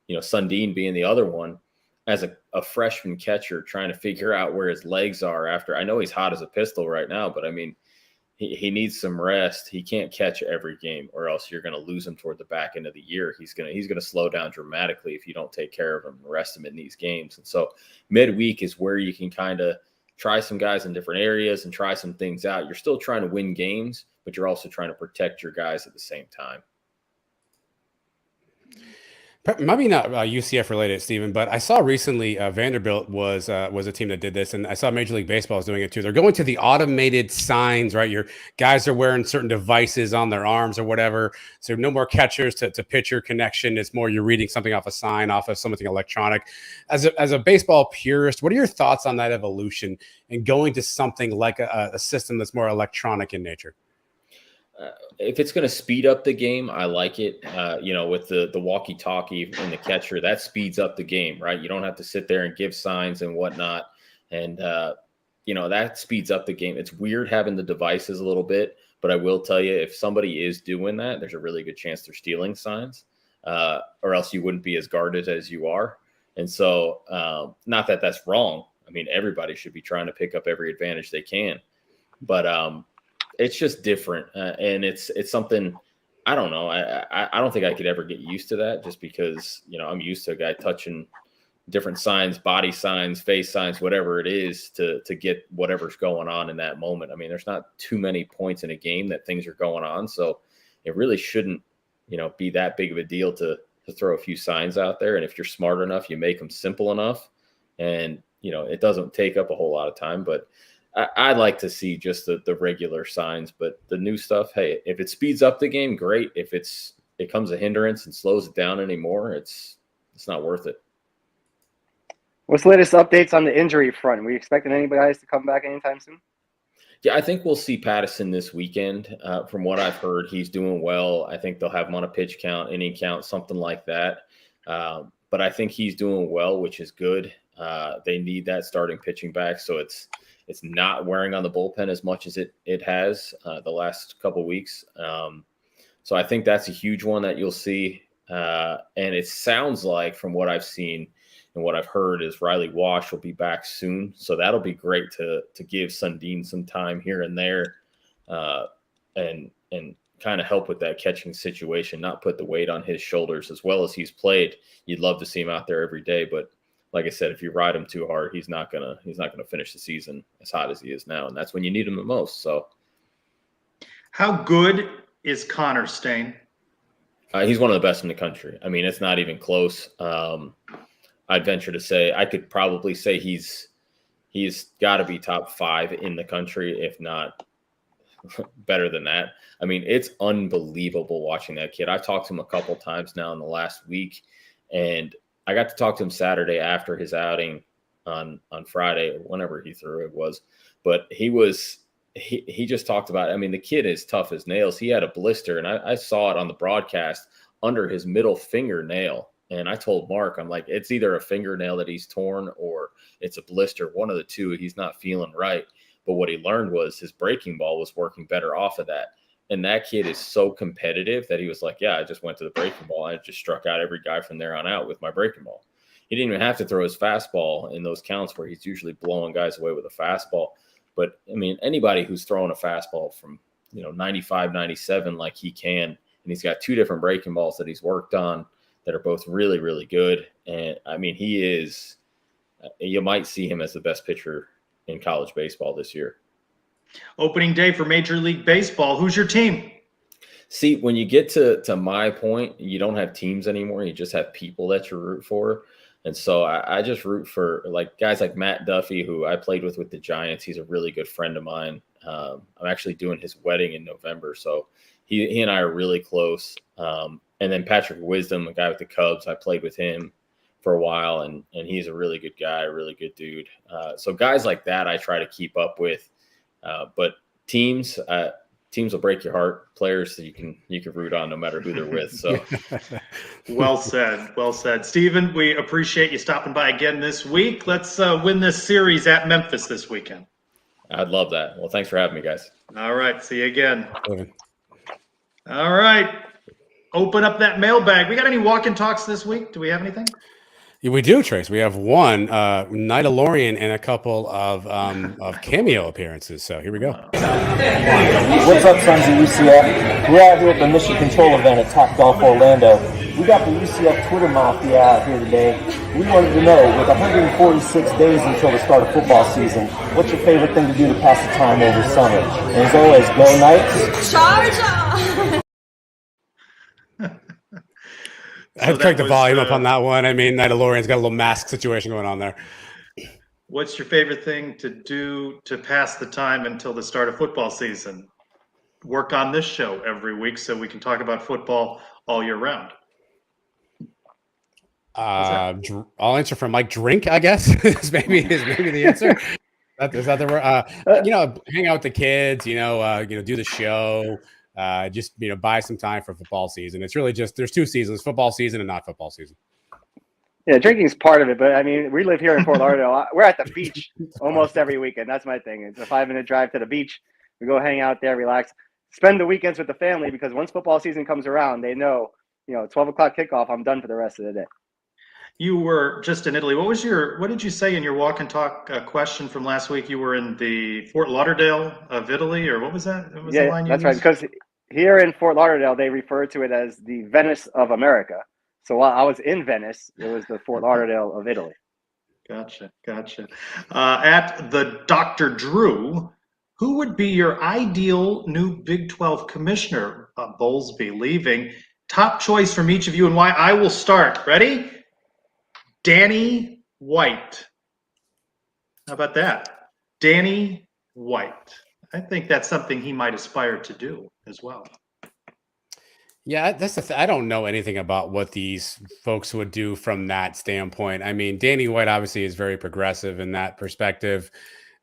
Sundin being the other one, as a freshman catcher trying to figure out where his legs are after. I know he's hot as a pistol right now, but I mean, he needs some rest. He can't catch every game, or else you're going to lose him toward the back end of the year. He's going to slow down dramatically if you don't take care of him and rest him in these games. And so midweek is where you can kind of try some guys in different areas and try some things out. You're still trying to win games, but you're also trying to protect your guys at the same time. Maybe not UCF related, Stephen, but I saw recently Vanderbilt was a team that did this, and I saw Major League Baseball is doing it too. They're going to the automated signs, right? Your guys are wearing certain devices on their arms or whatever, so no more catchers to pitcher connection. It's more you're reading something off a sign, off of something electronic. As a baseball purist, what are your thoughts on that evolution and going to something like a system that's more electronic in nature? If it's going to speed up the game, I like it. With the walkie-talkie and the catcher, that speeds up the game, right? You don't have to sit there and give signs and whatnot. And, that speeds up the game. It's weird having the devices a little bit, but I will tell you, if somebody is doing that, there's a really good chance they're stealing signs, or else you wouldn't be as guarded as you are. And so, not that that's wrong. I mean, everybody should be trying to pick up every advantage they can. But, it's just different, and it's something I don't know. I don't think I could ever get used to that, just because I'm used to a guy touching different signs, body signs, face signs, whatever it is, to get whatever's going on in that moment. I mean, there's not too many points in a game that things are going on, so it really shouldn't be that big of a deal to throw a few signs out there. And if you're smart enough, you make them simple enough, and it doesn't take up a whole lot of time, but I'd like to see just the regular signs, but the new stuff, hey, if it speeds up the game, great. If it becomes a hindrance and slows it down anymore, it's not worth it. What's the latest updates on the injury front? Are we expecting anybody guys to come back anytime soon? Yeah, I think we'll see Patterson this weekend. From what I've heard, he's doing well. I think they'll have him on a pitch count, inning count, something like that. But I think he's doing well, which is good. They need that starting pitching back, so it's not wearing on the bullpen as much as it has the last couple of weeks. So I think that's a huge one that you'll see. And it sounds like, from what I've seen and what I've heard, is Riley Wash will be back soon. So that'll be great to give Sundin some time here and there, and kind of help with that catching situation, not put the weight on his shoulders. As well as he's played, you'd love to see him out there every day, but like I said, if you ride him too hard, he's not gonna finish the season as hot as he is now, and that's when you need him the most. So, how good is Connor Stain? He's one of the best in the country. I mean, it's not even close. I'd venture to say I could probably say he's got to be top 5 in the country, if not better than that. I mean, it's unbelievable watching that kid. I've talked to him a couple times now in the last week, and I got to talk to him Saturday after his outing on Friday, whenever he threw it was. But he just talked about it. I mean, the kid is tough as nails. He had a blister, and I saw it on the broadcast under his middle fingernail. And I told Mark, I'm like, it's either a fingernail that he's torn or it's a blister. One of the two. He's not feeling right. But what he learned was his breaking ball was working better off of that. And that kid is so competitive that he was like, yeah, I just went to the breaking ball. I just struck out every guy from there on out with my breaking ball. He didn't even have to throw his fastball in those counts where he's usually blowing guys away with a fastball. But, I mean, anybody who's throwing a fastball from, 95, 97 like he can, and he's got 2 different breaking balls that he's worked on that are both really, really good. And, I mean, you might see him as the best pitcher in college baseball this year. Opening day for Major League Baseball. Who's your team? See, when you get to my point, you don't have teams anymore. You just have people that you root for. And so I just root for guys like Matt Duffy, who I played with the Giants. He's a really good friend of mine. I'm actually doing his wedding in November. So he and I are really close. And then Patrick Wisdom, a guy with the Cubs, I played with him for a while, and he's a really good guy, a really good dude. So guys like that I try to keep up with. But teams will break your heart. Players that you can root on no matter who they're with. So, well said, Stephen. We appreciate you stopping by again this week. Let's win this series at Memphis this weekend. I'd love that. Well, thanks for having me, guys. All right, see you again. All right, open up that mailbag. We got any walk-in talks this week? Do we have anything? Yeah, we do, Trace. We have one, Nidalorian, and a couple of cameo appearances. So here we go. What's up, sons of UCF? We're out here at the Mission Control event at Top Golf Orlando. We got the UCF Twitter Mafia out here today. We wanted to know, with 146 days until the start of football season, what's your favorite thing to do to pass the time over summer? And as always, go Knights! Charge on! I cranked the volume up on that one. I mean, that DeLorean's got a little mask situation going on there. What's your favorite thing to do to pass the time until the start of football season? Work on this show every week so we can talk about football all year round. I'll answer from Mike. Drink, I guess, is maybe the answer. Is that the word? Hang out with the kids. Do the show. Just buy some time for football season. It's really just there's two seasons: football season and not football season. Yeah, drinking is part of it, but I mean, we live here in Fort Lauderdale. We're at the beach almost every weekend. That's my thing. It's a 5-minute drive to the beach. We go hang out there, relax, spend the weekends with the family because once football season comes around, they know, 12 o'clock kickoff, I'm done for the rest of the day. You were just in Italy. What did you say in your walk and talk question from last week? You were in the Fort Lauderdale of Italy, or what was that? What was the line you that's used? right. Because here in Fort Lauderdale, they refer to it as the Venice of America. So while I was in Venice, it was the Fort Lauderdale of Italy. Gotcha. At the Dr. Drew, who would be your ideal new Big 12 commissioner? Bowlesby leaving. Top choice from each of you and why. I will start. Ready? Danny White. How about that? Danny White. I think that's something he might aspire to do as well. Yeah, that's I don't know anything about what these folks would do from that standpoint. I mean, Danny White obviously is very progressive in that perspective.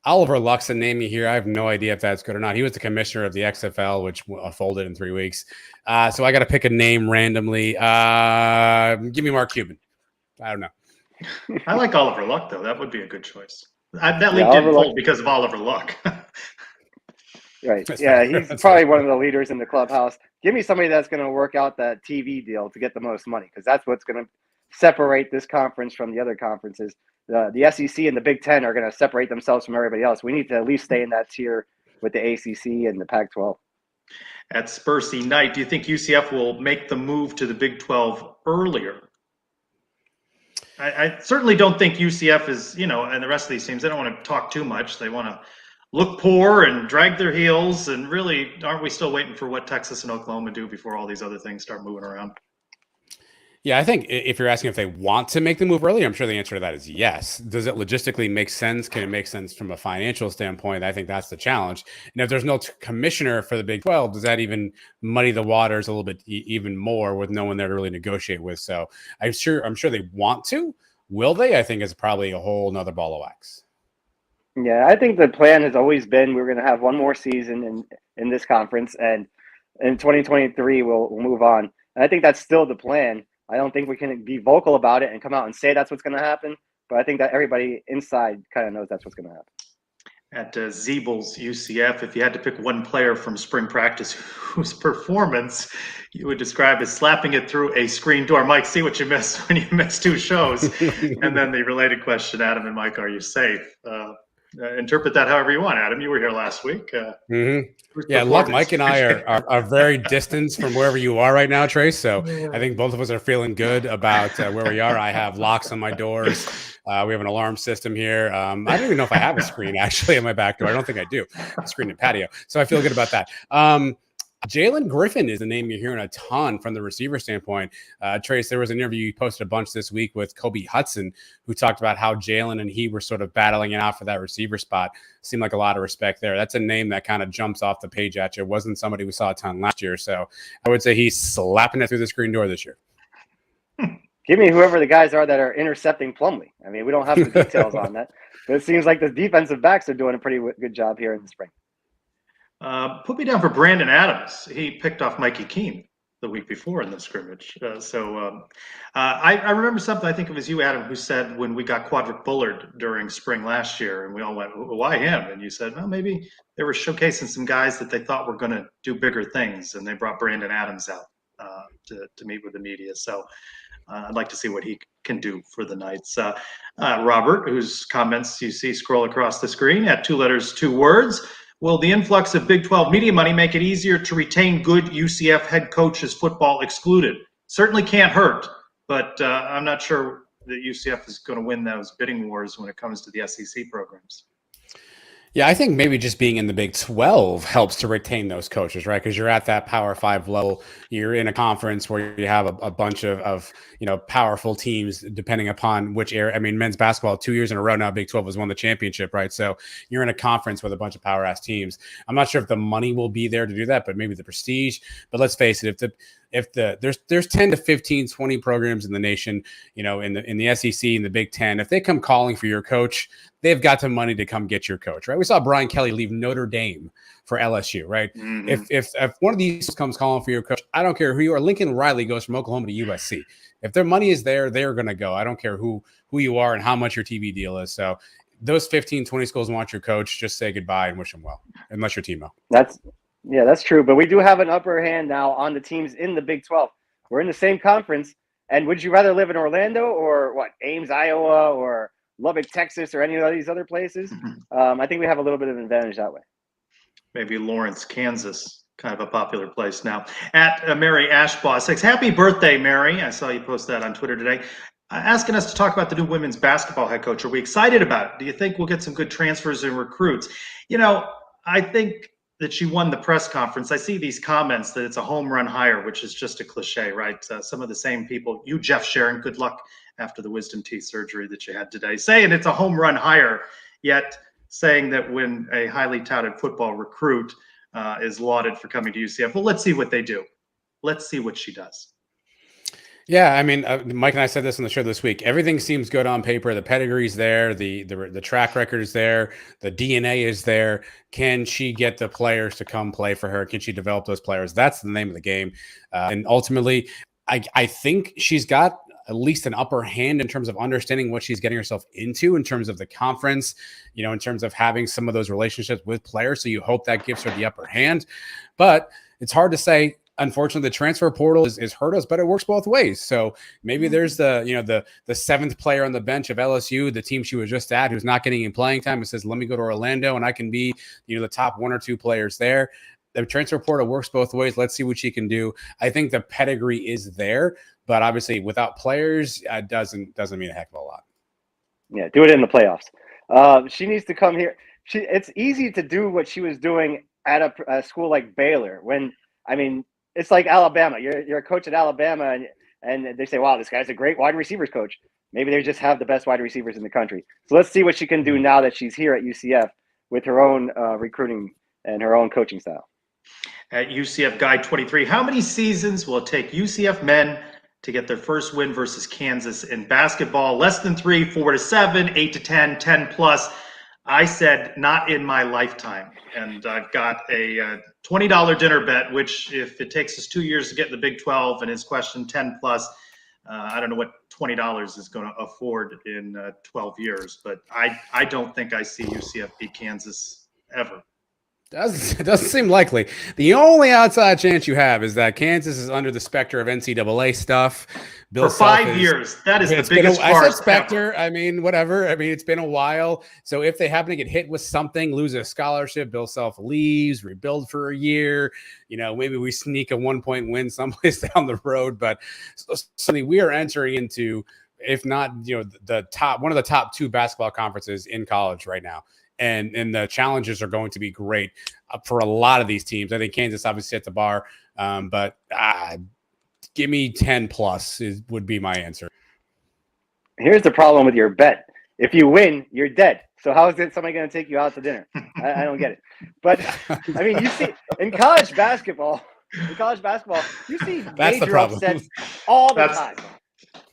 Oliver Luck's a name you hear. I have no idea if that's good or not. He was the commissioner of the XFL, which folded in 3 weeks. So I got to pick a name randomly. Give me Mark Cuban. I don't know. I like Oliver Luck, though. That would be a good choice. That league didn't fold because of Oliver Luck. Right. Yeah, he's probably one of the leaders in the clubhouse. Give me somebody that's going to work out that TV deal to get the most money, because that's what's going to separate this conference from the other conferences. The SEC and the Big Ten are going to separate themselves from everybody else. We need to at least stay in that tier with the ACC and the Pac-12. At Spursy Night, do you think UCF will make the move to the Big 12 earlier? I certainly don't think UCF is, and the rest of these teams, they don't want to talk too much. They want to look poor and drag their heels. And really, aren't we still waiting for what Texas and Oklahoma do before all these other things start moving around? Yeah, I think if you're asking if they want to make the move early, I'm sure the answer to that is yes. Does it logistically make sense? Can it make sense from a financial standpoint? I think that's the challenge. And if there's no commissioner for the Big 12, does that even muddy the waters a little bit even more with no one there to really negotiate with? So I'm sure they want to. Will they? I think is probably a whole nother ball of wax. Yeah, I think the plan has always been we're going to have one more season in this conference, and in 2023 we'll move on. And I think that's still the plan. I don't think we can be vocal about it and come out and say that's what's going to happen, but I think that everybody inside kind of knows that's what's going to happen. At Zeebel's UCF, if you had to pick one player from spring practice whose performance you would describe as slapping it through a screen door. Mike, see what you missed when you missed 2 shows. And then the related question, Adam and Mike, are you safe? Interpret that however you want. Adam, you were here last week. Yeah, look, Mike and I are very distant from wherever you are right now, Trace. So I think both of us are feeling good about where we are. I have locks on my doors. We have an alarm system here. I don't even know if I have a screen actually in my back door. I don't think I do. A screen and patio. So I feel good about that. Jalen Griffin is a name you're hearing a ton from the receiver standpoint. Trace, there was an interview you posted a bunch this week with Kobe Hudson, who talked about how Jalen and he were sort of battling it out for that receiver spot. Seemed like a lot of respect there. That's a name that kind of jumps off the page at you. It wasn't somebody we saw a ton last year. So I would say he's slapping it through the screen door this year. Give me whoever the guys are that are intercepting Plumlee. I mean, we don't have the details on that, but it seems like the defensive backs are doing a pretty good job here in the spring. Put me down for Brandon Adams. He picked off Mikey Keene the week before in the scrimmage. I remember something, I think it was you, Adam, who said when we got Quadric Bullard during spring last year, and we all went, why him? And you said, well, maybe they were showcasing some guys that they thought were going to do bigger things, and they brought Brandon Adams out to meet with the media. So I'd like to see what he can do for the Knights. Robert, whose comments you see scroll across the screen, at 2 letters, 2 words. Will the influx of Big 12 media money make it easier to retain good UCF head coaches, football excluded? Certainly can't hurt, but I'm not sure that UCF is going to win those bidding wars when it comes to the SEC programs. Yeah, I think maybe just being in the Big 12 helps to retain those coaches, right? Because you're at that Power 5 level. You're in a conference where you have a bunch of powerful teams, depending upon which area. I mean, men's basketball 2 years in a row now, Big 12 has won the championship, right? So you're in a conference with a bunch of power-ass teams. I'm not sure if the money will be there to do that, but maybe the prestige. But let's face it, there's 10 to 15, 20 programs in the nation, in the SEC and the Big 10, if they come calling for your coach, they've got the money to come get your coach, right? We saw Brian Kelly leave Notre Dame for LSU, right? Mm-hmm. If one of these comes calling for your coach, I don't care who you are. Lincoln Riley goes from Oklahoma to USC. If their money is there, they're going to go. I don't care who you are and how much your TV deal is. So those 15, 20 schools want your coach, just say goodbye and wish them well, unless you're Timo. That's true. But we do have an upper hand now on the teams in the Big 12. We're in the same conference. And would you rather live in Orlando or Ames, Iowa, or Lubbock, Texas, or any of these other places? I think we have a little bit of an advantage that way. Maybe Lawrence, Kansas, kind of a popular place now. At Mary Ashbaugh 6, happy birthday, Mary. I saw you post that on Twitter today. Asking us to talk about the new women's basketball head coach. Are we excited about it? Do you think we'll get some good transfers and recruits? I think that she won the press conference. I see these comments that it's a home run hire, which is just a cliche, right? Some of the same people, you, Jeff Sharon, good luck after the wisdom teeth surgery that you had today, saying it's a home run hire, yet saying that when a highly touted football recruit is lauded for coming to UCF. Well, let's see what they do. Let's see what she does. Yeah, I mean, Mike and I said this on the show this week. Everything seems good on paper. The pedigree's there. The track record is there. The DNA is there. Can she get the players to come play for her? Can she develop those players? That's the name of the game. And ultimately, I think she's got at least an upper hand in terms of understanding what she's getting herself into in terms of the conference, in terms of having some of those relationships with players. So you hope that gives her the upper hand. But it's hard to say. Unfortunately, the transfer portal is hurt us, but it works both ways. So maybe there's the seventh player on the bench of LSU, the team she was just at, who's not getting any playing time, and says, let me go to Orlando and I can be, the top one or two players there. The transfer portal works both ways. Let's see what she can do. I think the pedigree is there, but obviously without players, it doesn't mean a heck of a lot. Yeah, do it in the playoffs. She needs to come here. It's easy to do what she was doing at a school like Baylor it's like Alabama. You're a coach at Alabama, and they say, wow, this guy's a great wide receivers coach. Maybe they just have the best wide receivers in the country. So let's see what she can do now that she's here at UCF with her own recruiting and her own coaching style. At UCF Guide 23, how many seasons will it take UCF men to get their first win versus Kansas in basketball? Less than 3, 4 to 7, 8 to 10, 10 plus. I said not in my lifetime, and I've got a $20 dinner bet, which if it takes us 2 years to get in the Big 12 and his question 10 plus, I don't know what $20 is going to afford in 12 years, but I don't think I see UCF beat Kansas ever. It doesn't seem likely. The only outside chance you have is that Kansas is under the specter of NCAA stuff. For 5 years. That is the biggest farce. I said specter. Ever. Whatever. It's been a while. So if they happen to get hit with something, lose a scholarship, Bill Self leaves, rebuild for a year, maybe we sneak a 1-point win someplace down the road. But suddenly we are entering into, if not, one of the top 2 basketball conferences in college right now. And the challenges are going to be great for a lot of these teams. I think Kansas obviously set the bar, but give me 10 plus would be my answer. Here's the problem with your bet. If you win, you're dead. So how is somebody going to take you out to dinner? I don't get it. But, you see, in college basketball, you see major upsets all the time.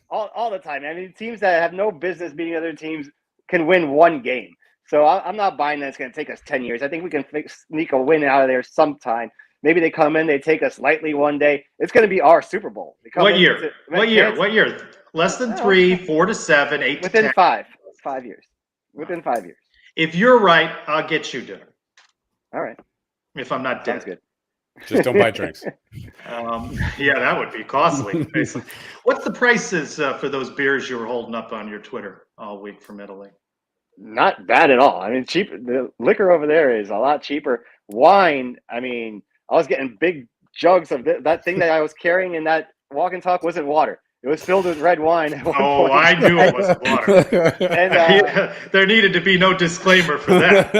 All the time. Teams that have no business beating other teams can win one game. So I'm not buying that it's going to take us 10 years. I think we can sneak a win out of there sometime. Maybe they come in, they take us lightly one day. It's going to be our Super Bowl. What year? What year? Less than 3, 4 to 7, 8 to 10. Within 5 years. Within 5 years. If you're right, I'll get you dinner. All right. If I'm not dead. Sounds good. Just don't buy drinks. Yeah, that would be costly. Basically. What's the prices for those beers you were holding up on your Twitter all week from Italy? Not bad at all. Cheap. The liquor over there is a lot cheaper. Wine, I was getting big jugs of that thing that I was carrying in that walk and talk wasn't water. It was filled with red wine. At one point. I knew it was water. And there needed to be no disclaimer for that.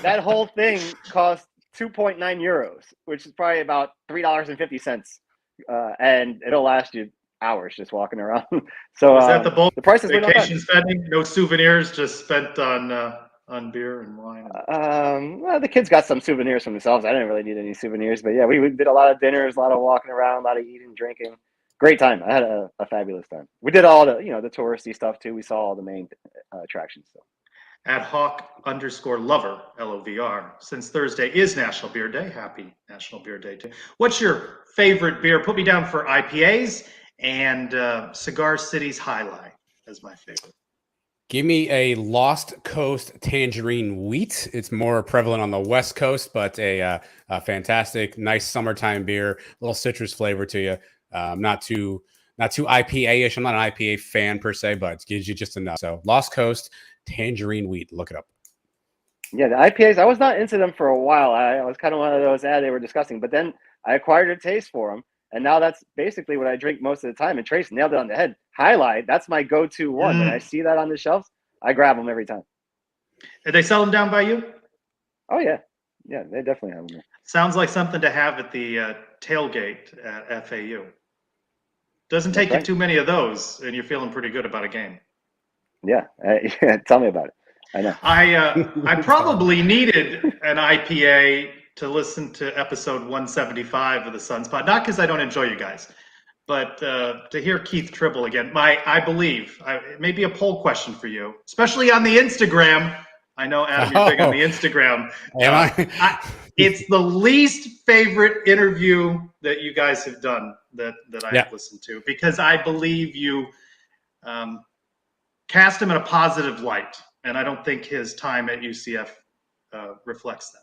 that whole thing cost 2.9 euros, which is probably about $3.50, and it'll last you hours just walking around. So was that the prices vacation spending? No souvenirs, just spent on beer and wine. Well, the kids got some souvenirs from themselves. I didn't really need any souvenirs, but yeah, we did a lot of dinners, a lot of walking around, a lot of eating, drinking. Great time. I had a fabulous time. We did all the the touristy stuff too. We saw all the main attractions. So. At Hawk_Lover, LOVR. Since Thursday is National Beer Day, happy National Beer Day too. What's your favorite beer? Put me down for IPAs and Cigar City's High Life as my favorite. Give me a Lost Coast Tangerine Wheat. It's more prevalent on the West Coast, but a fantastic, nice summertime beer. A little citrus flavor to you. Not too IPA-ish. I'm not an IPA fan per se, but it gives you just enough. So Lost Coast Tangerine Wheat. Look it up. Yeah, the IPAs, I was not into them for a while. I was kind of one of those they were disgusting, but then I acquired a taste for them, and now that's basically what I drink most of the time. And Trace nailed it on the head. Highlight, that's my go-to one. When I see that on the shelves, I grab them every time. Did they sell them down by you? Oh, yeah. Yeah, they definitely have them. Sounds like something to have at the tailgate at FAU. Doesn't take you too many of those, and you're feeling pretty good about a game. Yeah, tell me about it. I know. I probably needed an IPA to listen to episode 175 of the Sunspot, not because I don't enjoy you guys, but to hear Keith Tribble again. I believe it may be a poll question for you, especially on the Instagram. I know, Adam, you're big on the Instagram. It's the least favorite interview that you guys have done that I've listened to, because I believe you cast him in a positive light, and I don't think his time at UCF reflects that.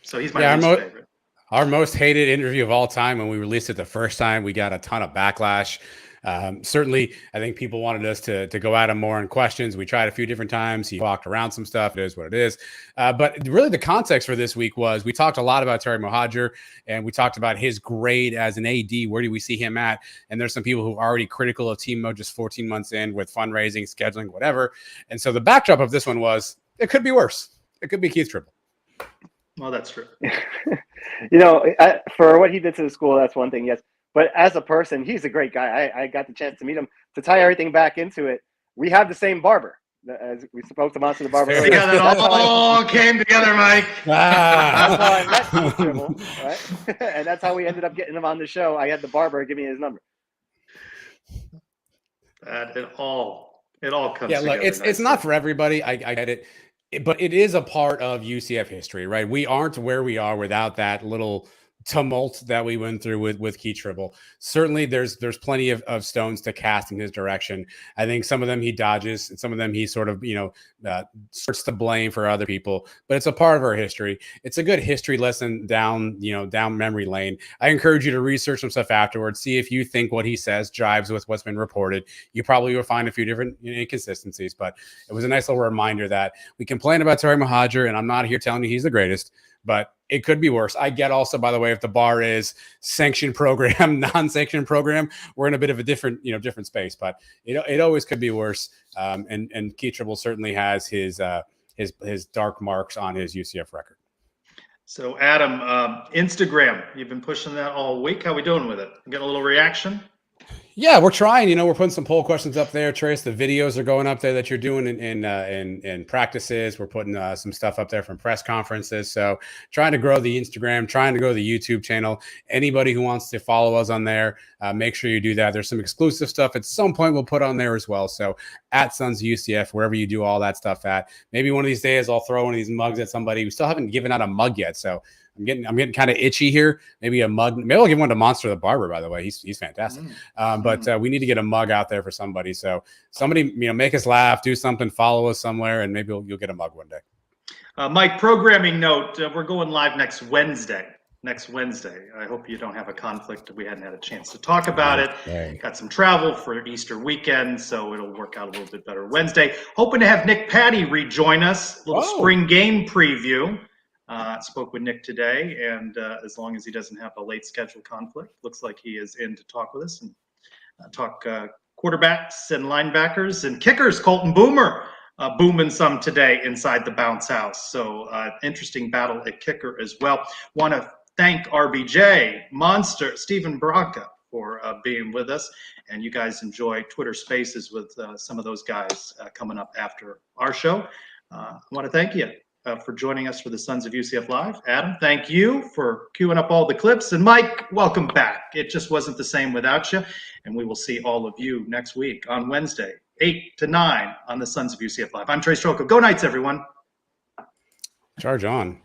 So he's my least favorite. Our most hated interview of all time. When we released it the first time, we got a ton of backlash. Certainly, I think people wanted us to go at him more in questions. We tried a few different times. He walked around some stuff. It is what it is. But really the context for this week was we talked a lot about Terry Mohajir, and we talked about his grade as an AD. Where do we see him at? And there's some people who are already critical of Team Mo just 14 months in with fundraising, scheduling, whatever. And so the backdrop of this one was it could be worse. It could be Keith Tribble. Well, that's true. For what he did to the school, that's one thing, yes. But as a person, he's a great guy. I got the chance to meet him. To tie everything back into it, we have the same barber. As we spoke to Monster the Barber. Yeah, that all came together, Mike. That's how I met Tribble, right? And that's how we ended up getting him on the show. I had the barber give me his number. It all comes together. Look, it's not for everybody. I get it. But it is a part of UCF history, right? We aren't where we are without that little tumult that we went through with Keith Tribble. Certainly there's plenty of stones to cast in his direction. I think some of them he dodges, and some of them he sort of starts to blame for other people, but it's a part of our history. It's a good history lesson down memory lane. I encourage you to research some stuff afterwards, see if you think what he says jives with what's been reported. You probably will find a few different inconsistencies, but it was a nice little reminder that we complain about Terry Mohajir, and I'm not here telling you he's the greatest, but it could be worse. I get also, by the way, if the bar is sanctioned program, non-sanctioned program, we're in a bit of a different space, but it always could be worse. And Keith Tribble certainly has his dark marks on his UCF record. So Adam, Instagram, you've been pushing that all week. How are we doing with it? Getting a little reaction? Yeah, we're trying. We're putting some poll questions up there, Trace. The videos are going up there that you're doing in practices. We're putting some stuff up there from press conferences. So trying to grow the Instagram, trying to grow the YouTube channel. Anybody who wants to follow us on there, make sure you do that. There's some exclusive stuff at some point we'll put on there as well. So at Sons of UCF, wherever you do all that stuff at. Maybe one of these days I'll throw one of these mugs at somebody. We still haven't given out a mug yet, so I'm getting kind of itchy here. Maybe a mug. Maybe I'll give one to Monster the Barber, by the way. He's fantastic. But we need to get a mug out there for somebody. So somebody, make us laugh, do something, follow us somewhere, and maybe you'll get a mug one day. Mike, programming note, we're going live next Wednesday. I hope you don't have a conflict. We hadn't had a chance to talk about it. Right. Got some travel for Easter weekend, so it'll work out a little bit better Wednesday. Hoping to have Nick Patty rejoin us. A little spring game preview. Spoke with Nick today, and as long as he doesn't have a late schedule conflict, looks like he is in to talk with us. And talk quarterbacks and linebackers and kickers. Colton Boomer booming some today inside the bounce house. So interesting battle at kicker as well. Want to thank RBJ, Monster, Stephen Branca for being with us. And you guys enjoy Twitter Spaces with some of those guys coming up after our show. I want to thank you for joining us for the Sons of UCF Live. Adam, thank you for queuing up all the clips. And Mike, welcome back. It just wasn't the same without you. And we will see all of you next week on Wednesday, 8 to 9 on the Sons of UCF Live. I'm Trey Stroko. Go Knights, everyone. Charge on.